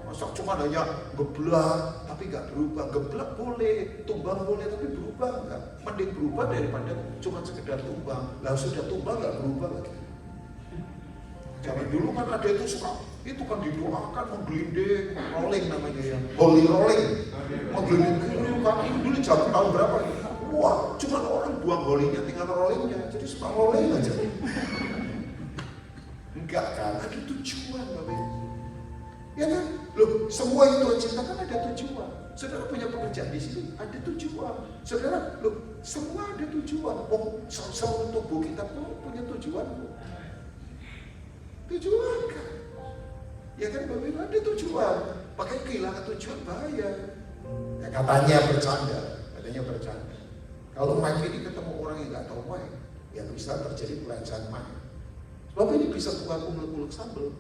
Masa cuma hanya geblak tapi nggak berubah. Geblak boleh, tumbang boleh tapi berubah nggak? Mending berubah daripada cuma sekedar tumbang. Lah sudah tumbang nggak berubah lagi. Zaman dulu kan ada itu suka, itu kan didoakan menggelinding, rolling namanya ya, holy rolling, menggelinding kan itu dulu jam tahun berapa ya? Wah, cuma orang buang holinya tinggal rollingnya, jadi suka rolling aja. Enggak kan, ada tujuan Bapak. Ya kan, loh semua itu cinta kan ada tujuan. Saudara punya pekerjaan di sini ada tujuan. Saudara, loh semua ada tujuan. Semua tubuh kita pun punya tujuan. Tujuan kan? Ya kan Bapak ada tujuan. Pakai kehilangan tujuan bahaya. Ya, katanya bercanda. Kalau Mike ini ketemu orang yang nggak tahu Mike, ya bisa terjadi pelecehan Mike. Bapak ini bisa bukan ulek-ulek sambal.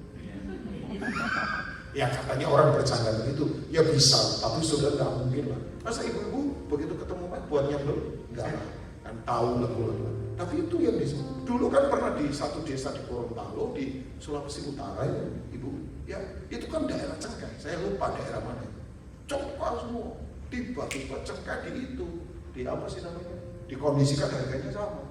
Ya katanya orang bercanda begitu, ya bisa, tapi sudah nggak mungkin lah. Masa ibu-ibu begitu ketemu Mike buat nyambel? Enggak lah, kan tahu ulek-ulek lah. Tapi itu yang disebut. Dulu kan pernah di satu desa di Gorontalo di Sulawesi Utara ya, ibu. Ya itu kan daerah Cengkeh. Saya lupa daerah mana. Coba semua. Tiba-tiba Cengkeh di itu, di apa sih namanya? Dikondisikan harganya sama.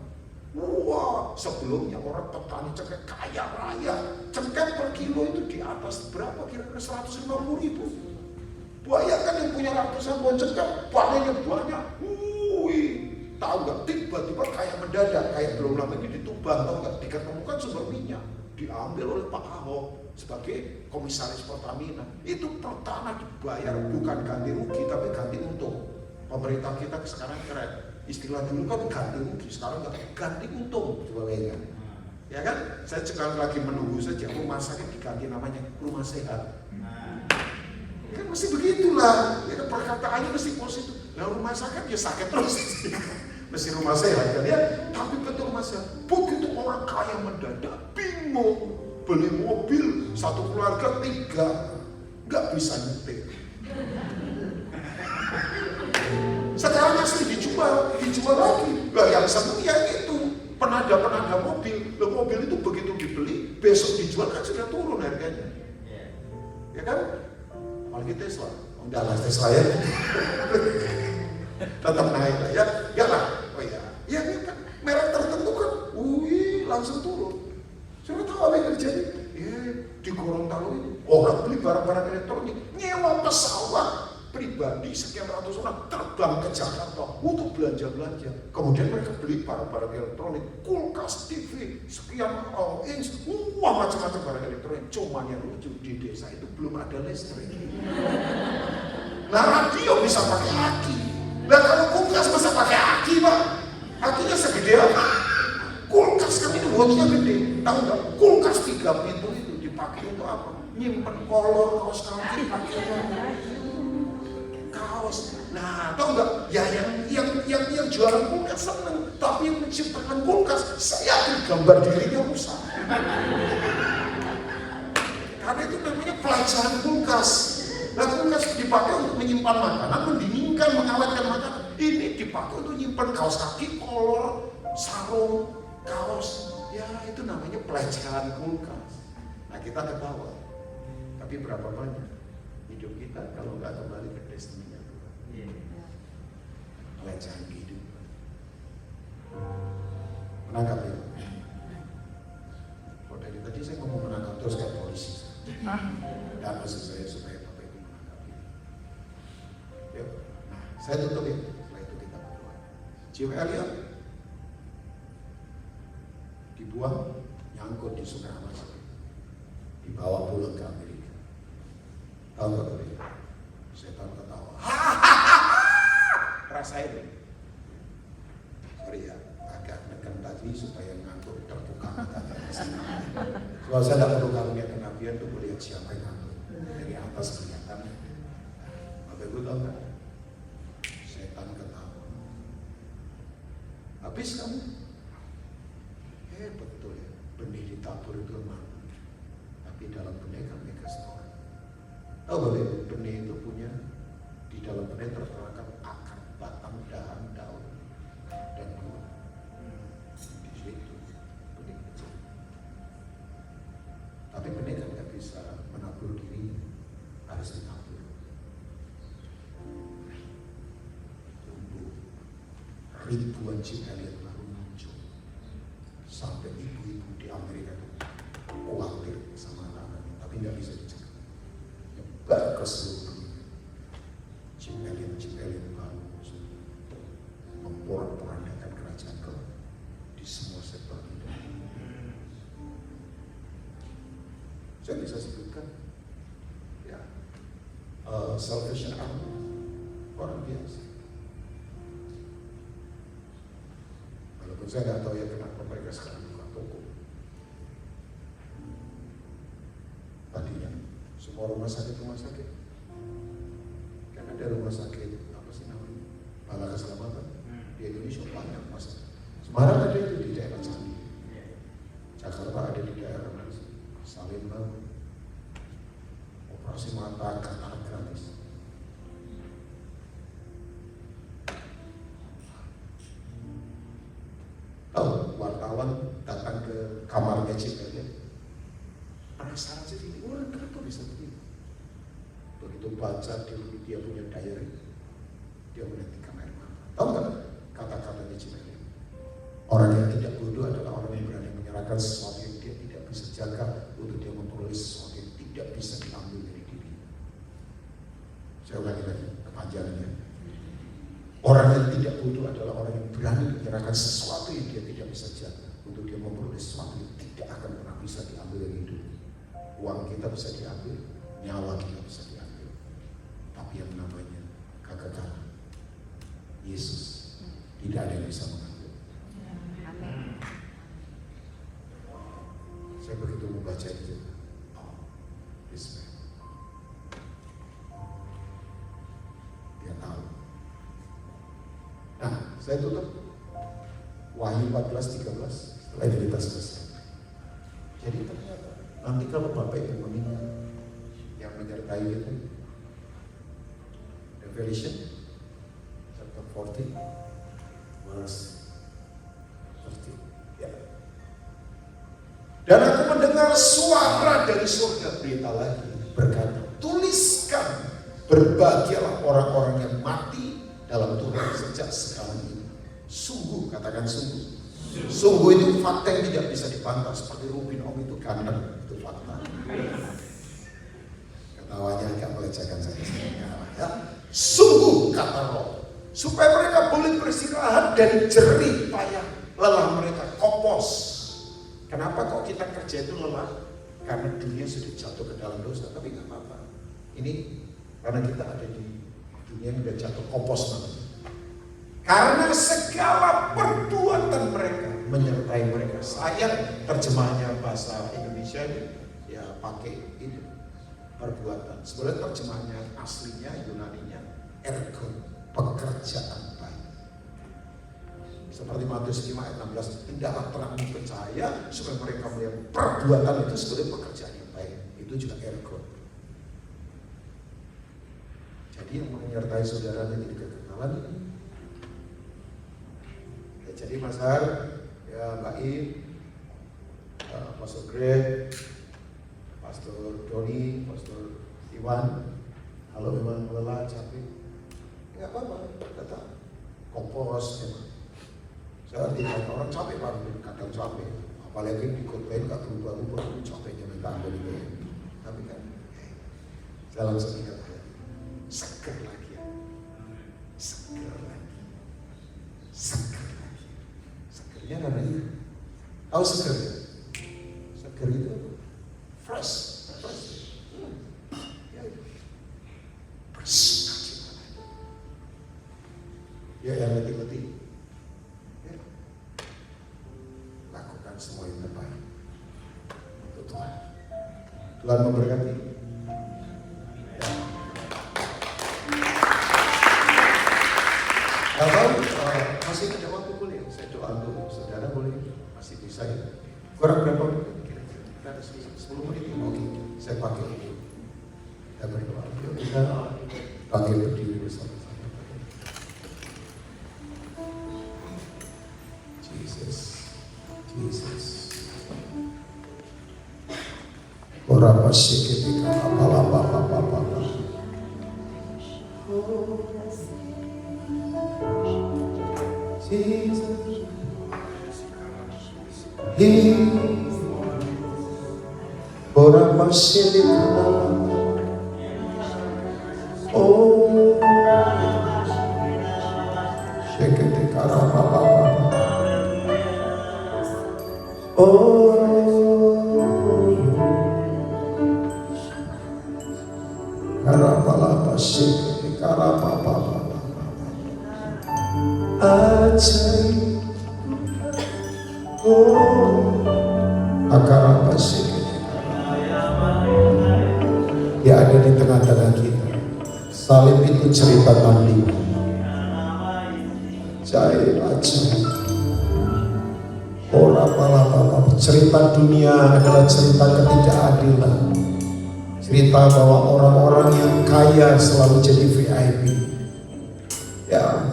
Wah, sebelumnya orang petani Cengkeh kaya raya. Cengkeh per kilo itu di atas berapa? Kira-kira 150.000. Bayangkan yang punya ratusan pohon cengkeh, panennya banyak. Tahu nggak? Tiba-tiba kayak mendadak, kayak belum lama ini di Tuban, tahu nggak? Diketemukan sumber minyak, diambil oleh Pak Ahok sebagai komisaris Pertamina. Itu pertama dibayar bukan ganti rugi, tapi ganti untung. Pemerintah kita sekarang keren. Istilah dulu kan ganti rugi, sekarang nggak ganti untung, sebagainya. Ya kan? Saya sekarang lagi menunggu saja rumah sakit diganti namanya rumah sehat. Kan mesti begitulah. Ya kan perkataannya mesti positif. Nah rumah sakit ya sakit terus. Mesti rumah sehat kan ya, tapi betul Mas ya, begitu orang kaya mendadak bingung beli mobil satu keluarga 3 nggak bisa nyetir. Sekarang asli dijual lagi. Lah yang seneng ya itu penada mobil. Lah mobil itu begitu dibeli besok dijual kan sudah turun harganya. Ya kan? Apalagi Tesla. Enggak lah Tesla ya. Tetap naik lah ya. Ya lah. Ya kan merek tertentu kan, langsung turun. Sudah tahu apa yang terjadi? Di Gorontalo ini orang beli barang-barang elektronik, nyewa pesawat pribadi sekian ratus orang terbang ke Jakarta untuk belanja-belanja. Kemudian mereka beli barang-barang elektronik, kulkas, TV, sekian inch, macam-macam barang elektronik. Cuma yang lucu di desa itu belum ada listrik. Nah radio bisa pakai aki. Nah kalau kulkas bisa pakai aki Pak. Akinya segede apa? Kulkas kan itu botnya gede. Tahu nggak? Kulkas 3 pintu itu dipakai untuk apa? Nyimpen kolor kaos kaki pakai kaos. Nah, tahu nggak? Ya yang jualan kulkas seneng, tapi yang menciptakan kulkas saya yakin gambar dirinya rusak. Karena itu namanya pelajaran kulkas. Nah, kulkas dipakai untuk menyimpan makanan, mendinginkan, mengawetkan makanan. Ini dipakai untuk nyimpan kaos kaki, kolor, sarung, kaos. Ya itu namanya pelecehan kulkas. Nah kita ketawa. Tapi berapa banyak hidup kita kalau nggak kembali ke destiny-nya Tuhan? Pelecehan kehidupan. Menangkap ya? Oh, dari tadi saya ngomong menangkap terus kayak polisi. Dan maksud saya supaya Bapak Ibu menangkap ini. Yuk, nah saya tutup ya. Setelah itu kita berdoa. Jim Elliot dibuang, nyangkut di Sungai Amazon, dibawa pulang ke Amerika. Tahu nggak tadi? Setan ketawa. Rasain. Sorry ya, agak nekan tadi supaya ngantuk terbuka matanya. Kalau saya tidak perlu karunia kenabian untuk melihat siapa yang ngantuk dari atas kelihatan. Bapak Ibu tahu nggak? Setan ketawa. Habis kamu? Betul ya, benih ditabur itu emang, tapi dalam benih kan mega store. Tahu Bapak Ibu, benih itu punya di dalam benih terperangkap akar, batang, dahan, daun, dan buah. Di situ benih kecil. Tapi benih kan nggak bisa menabur diri, harus ditabur. Tumbuh ribuan Jim Elliot baru muncul. Sampai ibu-ibu di Amerika itu khawatir sama anak-anaknya, tapi nggak bisa dicegah. Nyebar ke seluruh dunia. Jim Elliot baru memporak-porandakan kerajaan gelap di semua sektor hidup. Saya bisa sebutkan, ya, Salvation Army, orang biasa. Walaupun saya nggak tahu ya kenapa mereka sekarang buka toko. Tadinya semua rumah sakit kan ada rumah sakit apa sih namanya, Bala Keselamatan di Indonesia banyak rumah sakit. Semarang ada itu di daerah Candi, Jakarta ada di daerah Salimba, operasi mata katarak gratis. Wartawan datang ke kamarnya Jim Elliot, penasaran sih ini orang kenapa bisa begini. Begitu baca dia punya diary, dia menetikan air mata. Tahu nggak kata-katanya Jim Elliot? Orang yang tidak bodoh adalah orang yang berani menyerahkan sesuatu yang dia tidak bisa jaga untuk dia memperoleh sesuatu yang tidak bisa diambil dari diri. Saya ulangi lagi kepanjangannya. Orang yang tidak bodoh adalah orang yang berani menyerahkan sesuatu yang dia tidak bisa jaga untuk dia memperoleh sesuatu yang tidak akan pernah bisa diambil dari hidup. Uang kita bisa diambil, nyawa kita bisa diambil, tapi yang namanya kekekalan Yesus tidak ada yang bisa mengambil. Saya begitu membaca itu, this man, dia tahu. Nah, saya tutup Wahyu 14:13 setelah cerita selesai. Jadi ternyata nanti kalau Bapak Ibu meninggal, yang menyertai itu Revelation chapter 40 verse 13 ya. Dan aku mendengar suara dari surga berita lagi berkata, tuliskan, berbahagialah orang-orang yang mati dalam Tuhan sejak sekarang ini. Sungguh, katakan sungguh. Sungguh itu fakta yang tidak bisa dibantah. Seperti Rubin Om itu ganteng, itu fakta. Ketawanya agak melecehkan saya. Ya. Sungguh kata Roh, supaya mereka boleh beristirahat dari jerih payah lelah mereka, kopos. Kenapa kok kita kerja itu lelah? Karena dunia sudah jatuh ke dalam dosa. Tapi nggak apa-apa. Ini karena kita ada di dunia yang sudah jatuh kopos namanya. Karena segala perbuatan mereka menyertai mereka. Sayang terjemahannya bahasa Indonesia ya pakai itu perbuatan. Sebenarnya terjemahannya aslinya Yunaninya ergon, pekerjaan baik. Seperti Matius 5 ayat 16, hendaklah terang bercahaya supaya mereka melihat perbuatan itu sebagai pekerjaan yang baik. Itu juga ergon. Jadi yang menyertai saudara di kekekalan ini. Jadi Mas Har, ya Mbak Im, Pastor Greg, Pastor Doni, Pastor Iwan. Kalau memang lelah, capek, nggak apa-apa, datang. Kompos, memang. Saya artikan orang capek banget, kadang capek. Apalagi di khotbah nggak berubah-ubah, capeknya minta ampun itu. Tapi kan, saya langsung ingat, seger lagi ya, seger lagi, seger lagi. Segernya namanya, tahu seger ya? Seger itu fresh, fresh. Ya, bersuka cita lagi. Ya, yang letih-letih. Ya. Lakukan semua yang terbaik untuk Tuhan. Tuhan memberkati. Ya. Kalau masih ada waktu boleh, saya doa dulu. Saudara boleh, masih bisa ya. Kurang berapa menit? Kira-kira 10 menit. Oke, saya pakai itu. Kita berdoa. Yuk kita panggil berdiri bersama-sama. Jesus. Ora pasik ketika apa-apa. Jesus. Ora pasik ketika oh ketika apa-apa. Oh, karapalapa sih, karapapa, acai, oh, akarapa sih, dia ada di tengah-tengah kita. Salib itu cerita tanding, acai, acai. Cerita dunia adalah cerita ketidakadilan. Cerita bahwa orang-orang yang kaya selalu jadi VIP. Ya,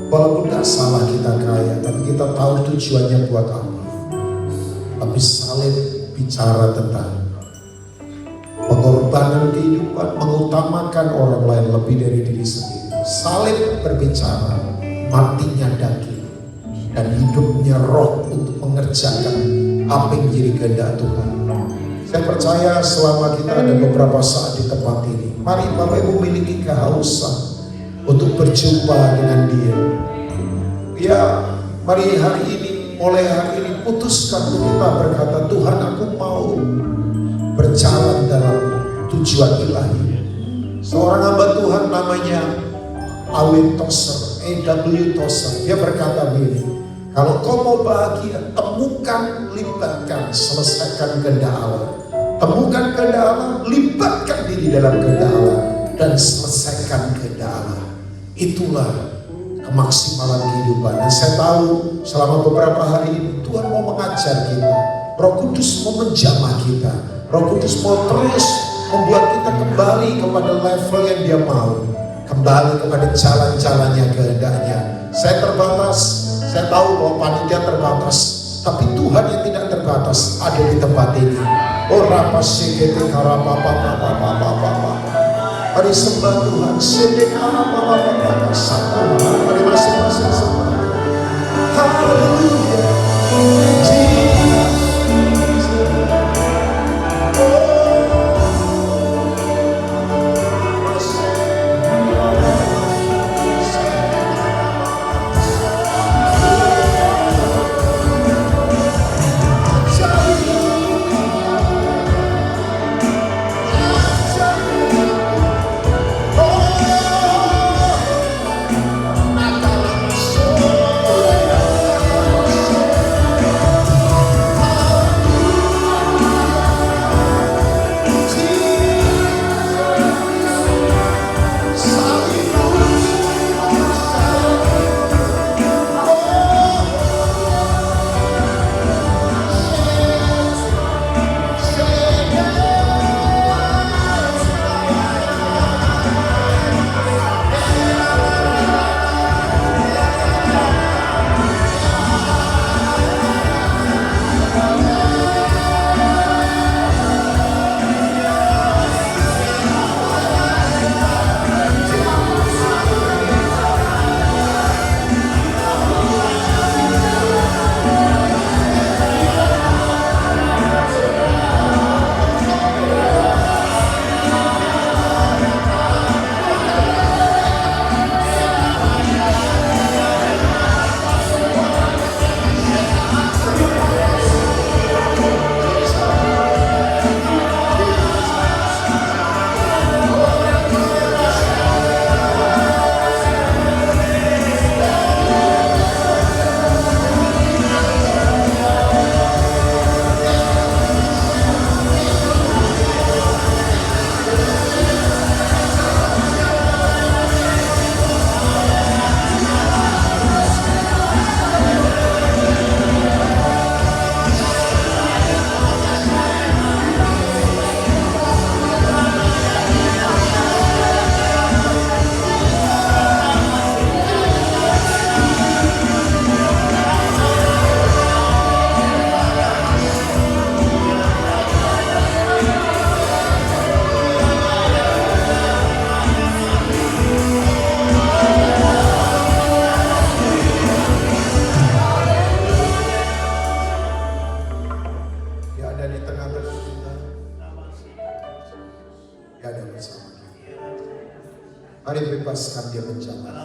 walaupun gak salah kita kaya, tapi kita tahu tujuannya buat apa. Tapi salib bicara tentang pengorbanan kehidupan, mengutamakan orang lain lebih dari diri sendiri. Salib berbicara matinya daging dan hidupnya roh untuk mengerjakan apa yang menjadi kehendak Tuhan. Saya percaya selama kita ada beberapa saat di tempat ini, mari Bapak Ibu memiliki kehausan untuk berjumpa dengan Dia. Ya, mari hari ini, mulai hari ini putuskan untuk kita berkata, Tuhan aku mau berjalan dalam tujuan ilahi. Seorang hamba Tuhan namanya Awin Toser, A.W. Toser, dia berkata begini, kalau kau mau bahagia, temukan, libatkan, selesaikan kehendak Allah. Temukan kehendak Allah, libatkan diri dalam kehendak Allah, dan selesaikan kehendak Allah. Itulah kemaksimalan kehidupan. Dan saya tahu selama beberapa hari ini Tuhan mau mengajar kita. Roh Kudus mau menjamah kita. Roh Kudus mau terus membuat kita kembali kepada level yang Dia mau. Kembali kepada jalan-jalannya, kehendaknya. Saya terbatas. Saya tahu bahwa panitia terbatas, tapi Tuhan yang tidak terbatas ada di tempat ini. Oh rapasi kete karapapa. Mari sembah Tuhan. Mari masing-masing sembah. Haleluya. Dia ada bersama kita. Mari bebaskan dia menjalan.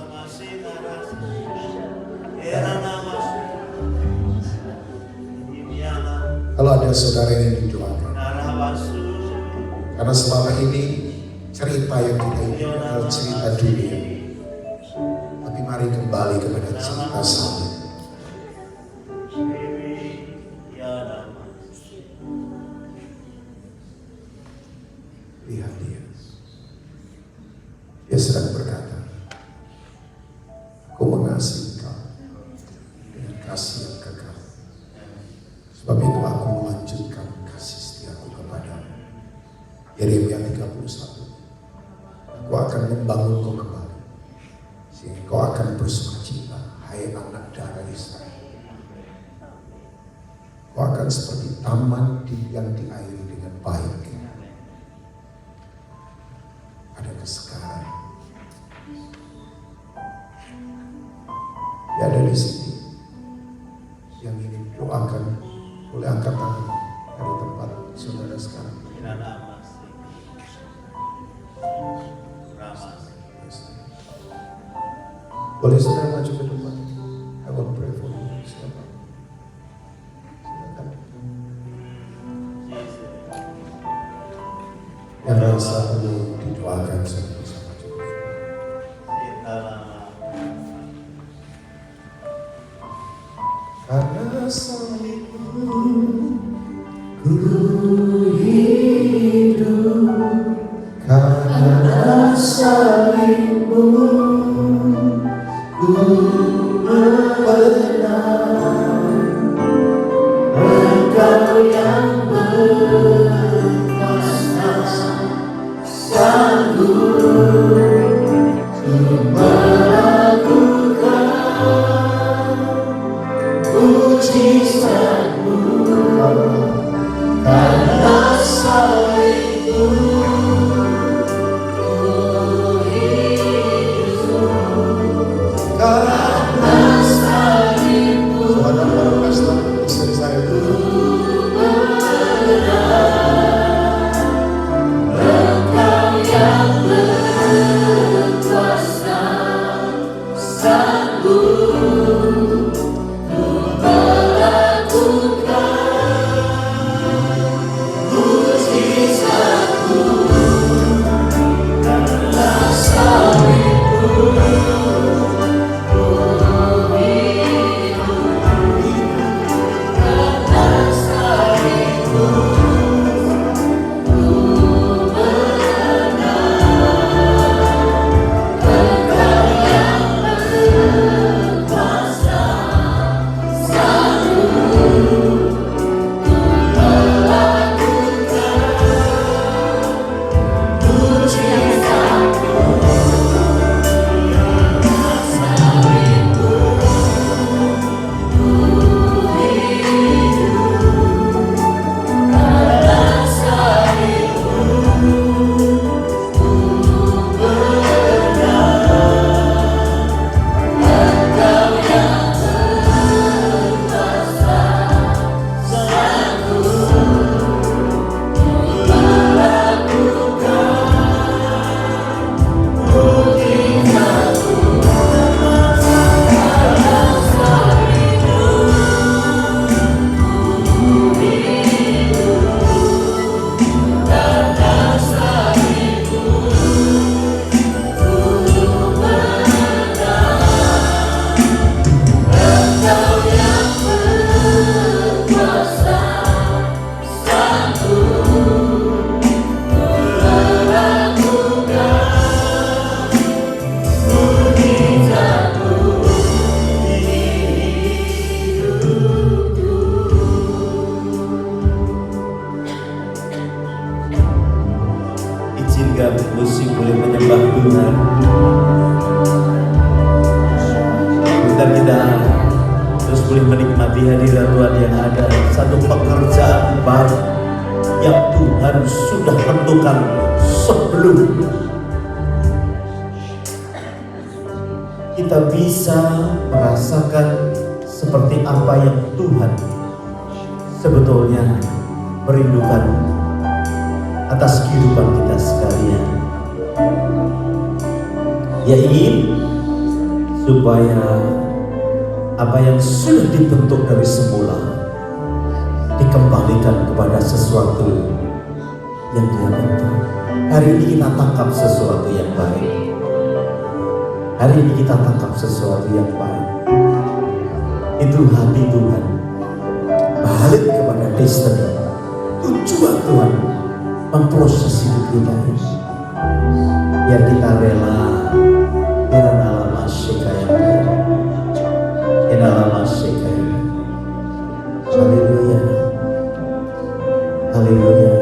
Kalau ada saudara yang didoakan, karena selama ini cerita yang kita ini adalah cerita dunia, tapi mari kembali kepada cerita salib. Lihat dia sedang berkata, aku mengasihi kau dengan kasih yang kekal. Sebab itu aku melanjutkan kasih setiaku kepadamu. Yeremia 31. Aku akan membangun kau kembali, sehingga kau akan bersukacita, hai anak darah Israel. Kau akan seperti taman yang diairi dengan baik. Ada kesegaran. Dia ada di sini yang ingin doakan, boleh angkat tangan dari tempat saudara sekarang. Boleh saudara maju ke depan. I will pray for you. Silakan. Yang rasa perlu didoakan sama-sama juga. Karena salibmu ku hidup, karena salibmu ku menang. Engkau yang berkuasa, sanggup untuk melakukan mujizat-Mu. Karena salibmu ku hidup, karena salibmu istri saya dulu. Engkau yang berkuasa, sanggup untuk melakukan mujizat-Mu. Karena salibmu ku hidup, karena salibmu ku menang. Engkau yang berkuasa, sanggup untuk melakukan mujizat-Mu. Salibmu ku hidup, karena salibmu ku menang. Engkau yang berkuasa, sanggup untuk melakukan mujizat-Mu. Karena salibmu ku hidup, karena salibmu ku menang. Engkau yang berkuasa, sanggup untuk melakukan mujizat-Mu di hidupku. Izinkan musik boleh menyembah Tuhan. Kita terus boleh menikmati hadirat Tuhan yang ada. Satu pekerjaan baik yang Tuhan sudah tentukan sebelum kita bisa merasakan seperti apa yang Tuhan sebetulnya merindukan. atas kehidupan kita sekalian. Ia ingin supaya apa yang sudah dibentuk dari semula dikembalikan kepada sesuatu yang Dia bentuk. Hari ini kita tangkap sesuatu yang baik. Hari ini kita tangkap sesuatu yang baik. Itu hati Tuhan. Balik kepada destiny. Tujuan Tuhan memproses hidup kita ini. Biar kita rela Inalama Shekaya. Inalama Shekaya. Haleluya. Haleluya.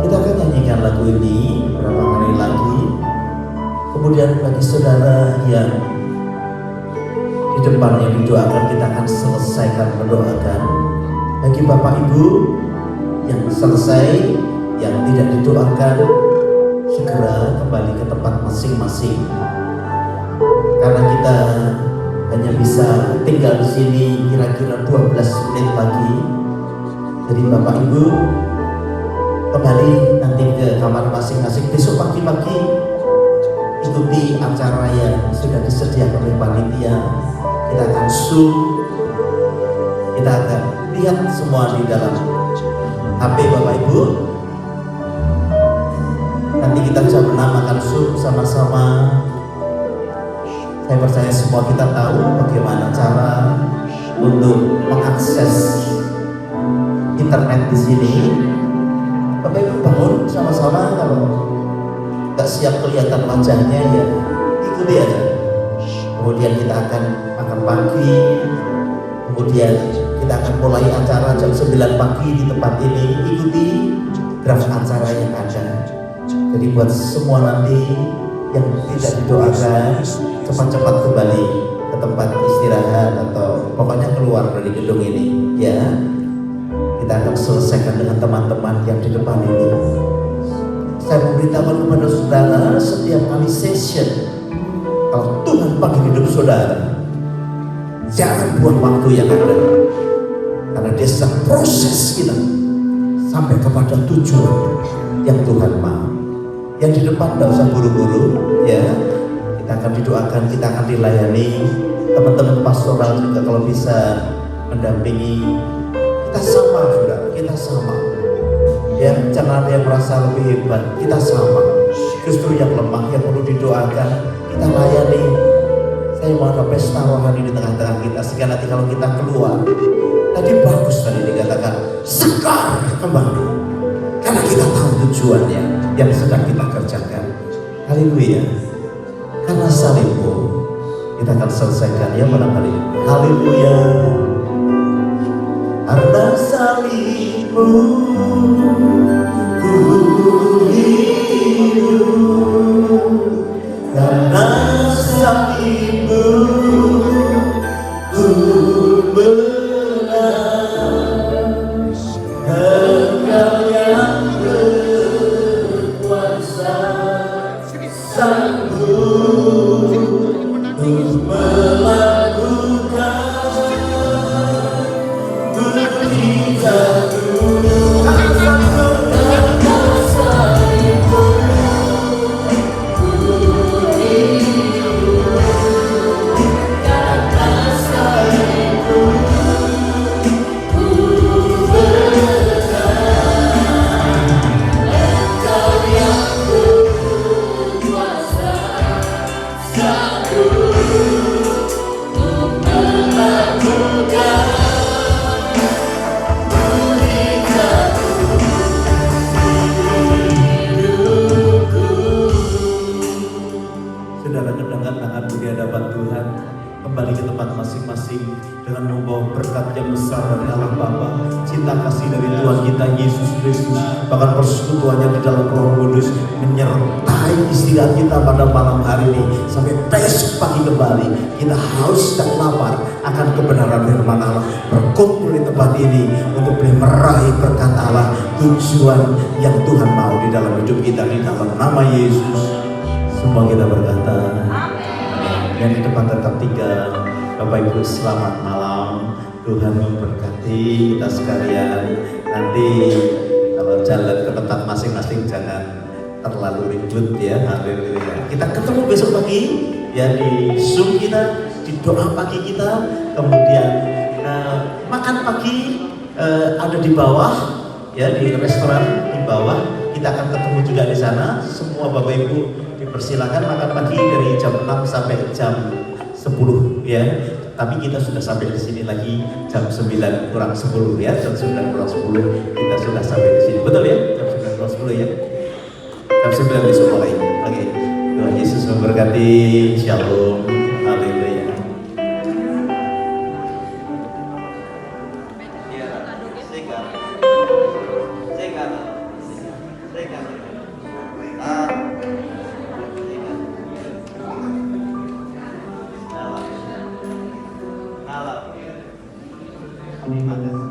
Kita akan nyanyikan lagu ini beberapa kali lagi. Kemudian bagi saudara yang di depan yang didoakan, kita akan selesaikan mendoakan. Bagi Bapak Ibu yang selesai, yang tidak didoakan, segera kembali ke tempat masing-masing. Karena kita hanya bisa tinggal di sini kira-kira 12 menit lagi. Jadi Bapak Ibu kembali nanti ke kamar masing-masing. Besok pagi-pagi ikuti acara yang sudah disediakan oleh panitia. Kita akan Zoom, kita akan lihat semua di dalam HP Bapak Ibu. Nanti kita jam 6 akan Zoom sama-sama. Saya percaya semua kita tahu bagaimana cara untuk mengakses internet di sini. Bapak Ibu bangun sama-sama, kalau nggak siap kelihatan wajahnya ya ikuti aja. Kemudian kita akan makan pagi, kemudian kita akan mulai acara jam 9 pagi di tempat ini. Ikuti draft acara yang ada. Jadi buat semua nanti yang tidak didoakan, cepat-cepat kembali ke tempat istirahat atau pokoknya keluar dari gedung ini ya. Kita akan selesaikan dengan teman-teman yang di depan ini. Saya memberitahukan kepada saudara, setiap kali session, kalau Tuhan panggil hidup saudara, jangan buang waktu yang ada. Karena dia sedang proses kita sampai kepada tujuan yang Tuhan mau. Yang di depan tidak usah buru-buru ya. Kita akan didoakan, kita akan dilayani. Teman-teman pastoral juga kalau bisa mendampingi. Kita sama saudara, kita sama. Ya, jangan ada yang merasa lebih hebat. Kita sama. Justru yang lemah, yang perlu didoakan, kita layani. Saya mau ada pesta rohani di tengah-tengah kita, sehingga nanti kalau kita keluar, tadi bagus tadi dikatakan sekar kembali. Karena kita tahu tujuannya yang sedang kita kerjakan. Haleluya. Karena salibmu kita akan selesaikan ya malam hari. Haleluya. Karena salibmu ku hidup, karena salibmu ku menang. Engkau yang berkuasa, sanggup untuk melakukan kembali ke tempat masing-masing dengan membawa berkat yang besar dari Allah Bapa, cinta kasih dari Tuhan kita Yesus Kristus, bahkan persekutuannya di dalam Roh Kudus menyertai istirahat kita pada malam hari ini sampai besok pagi kembali. Kita haus dan lapar akan kebenaran firman Allah, berkumpul di tempat ini untuk meraih berkat Allah, tujuan yang Tuhan mau di dalam hidup kita, di dalam nama Yesus. Semua kita berkata yang di depan tetap tinggal. Bapak Ibu selamat malam, Tuhan memberkati kita sekalian. Nanti kalau jalan ke tempat masing-masing masing-masing jangan terlalu ribut ya. Haleluya. Kita ketemu besok pagi ya di Zoom kita, di doa pagi kita, kemudian makan pagi ada di bawah ya, di restoran di bawah. Kita akan ketemu juga di sana. Semua Bapak Ibu dipersilakan makan pagi dari jam 6 sampai jam 10 ya. Tapi kita sudah sampai di sini lagi jam 9 kurang 10 ya. Jam 9 kurang 10 kita sudah sampai di sini. Betul ya? Jam 9 kurang 10 ya. Jam 9 besok mulai. Oke. Tuhan Yesus memberkati. Shalom. Haleluya. Terima kasih.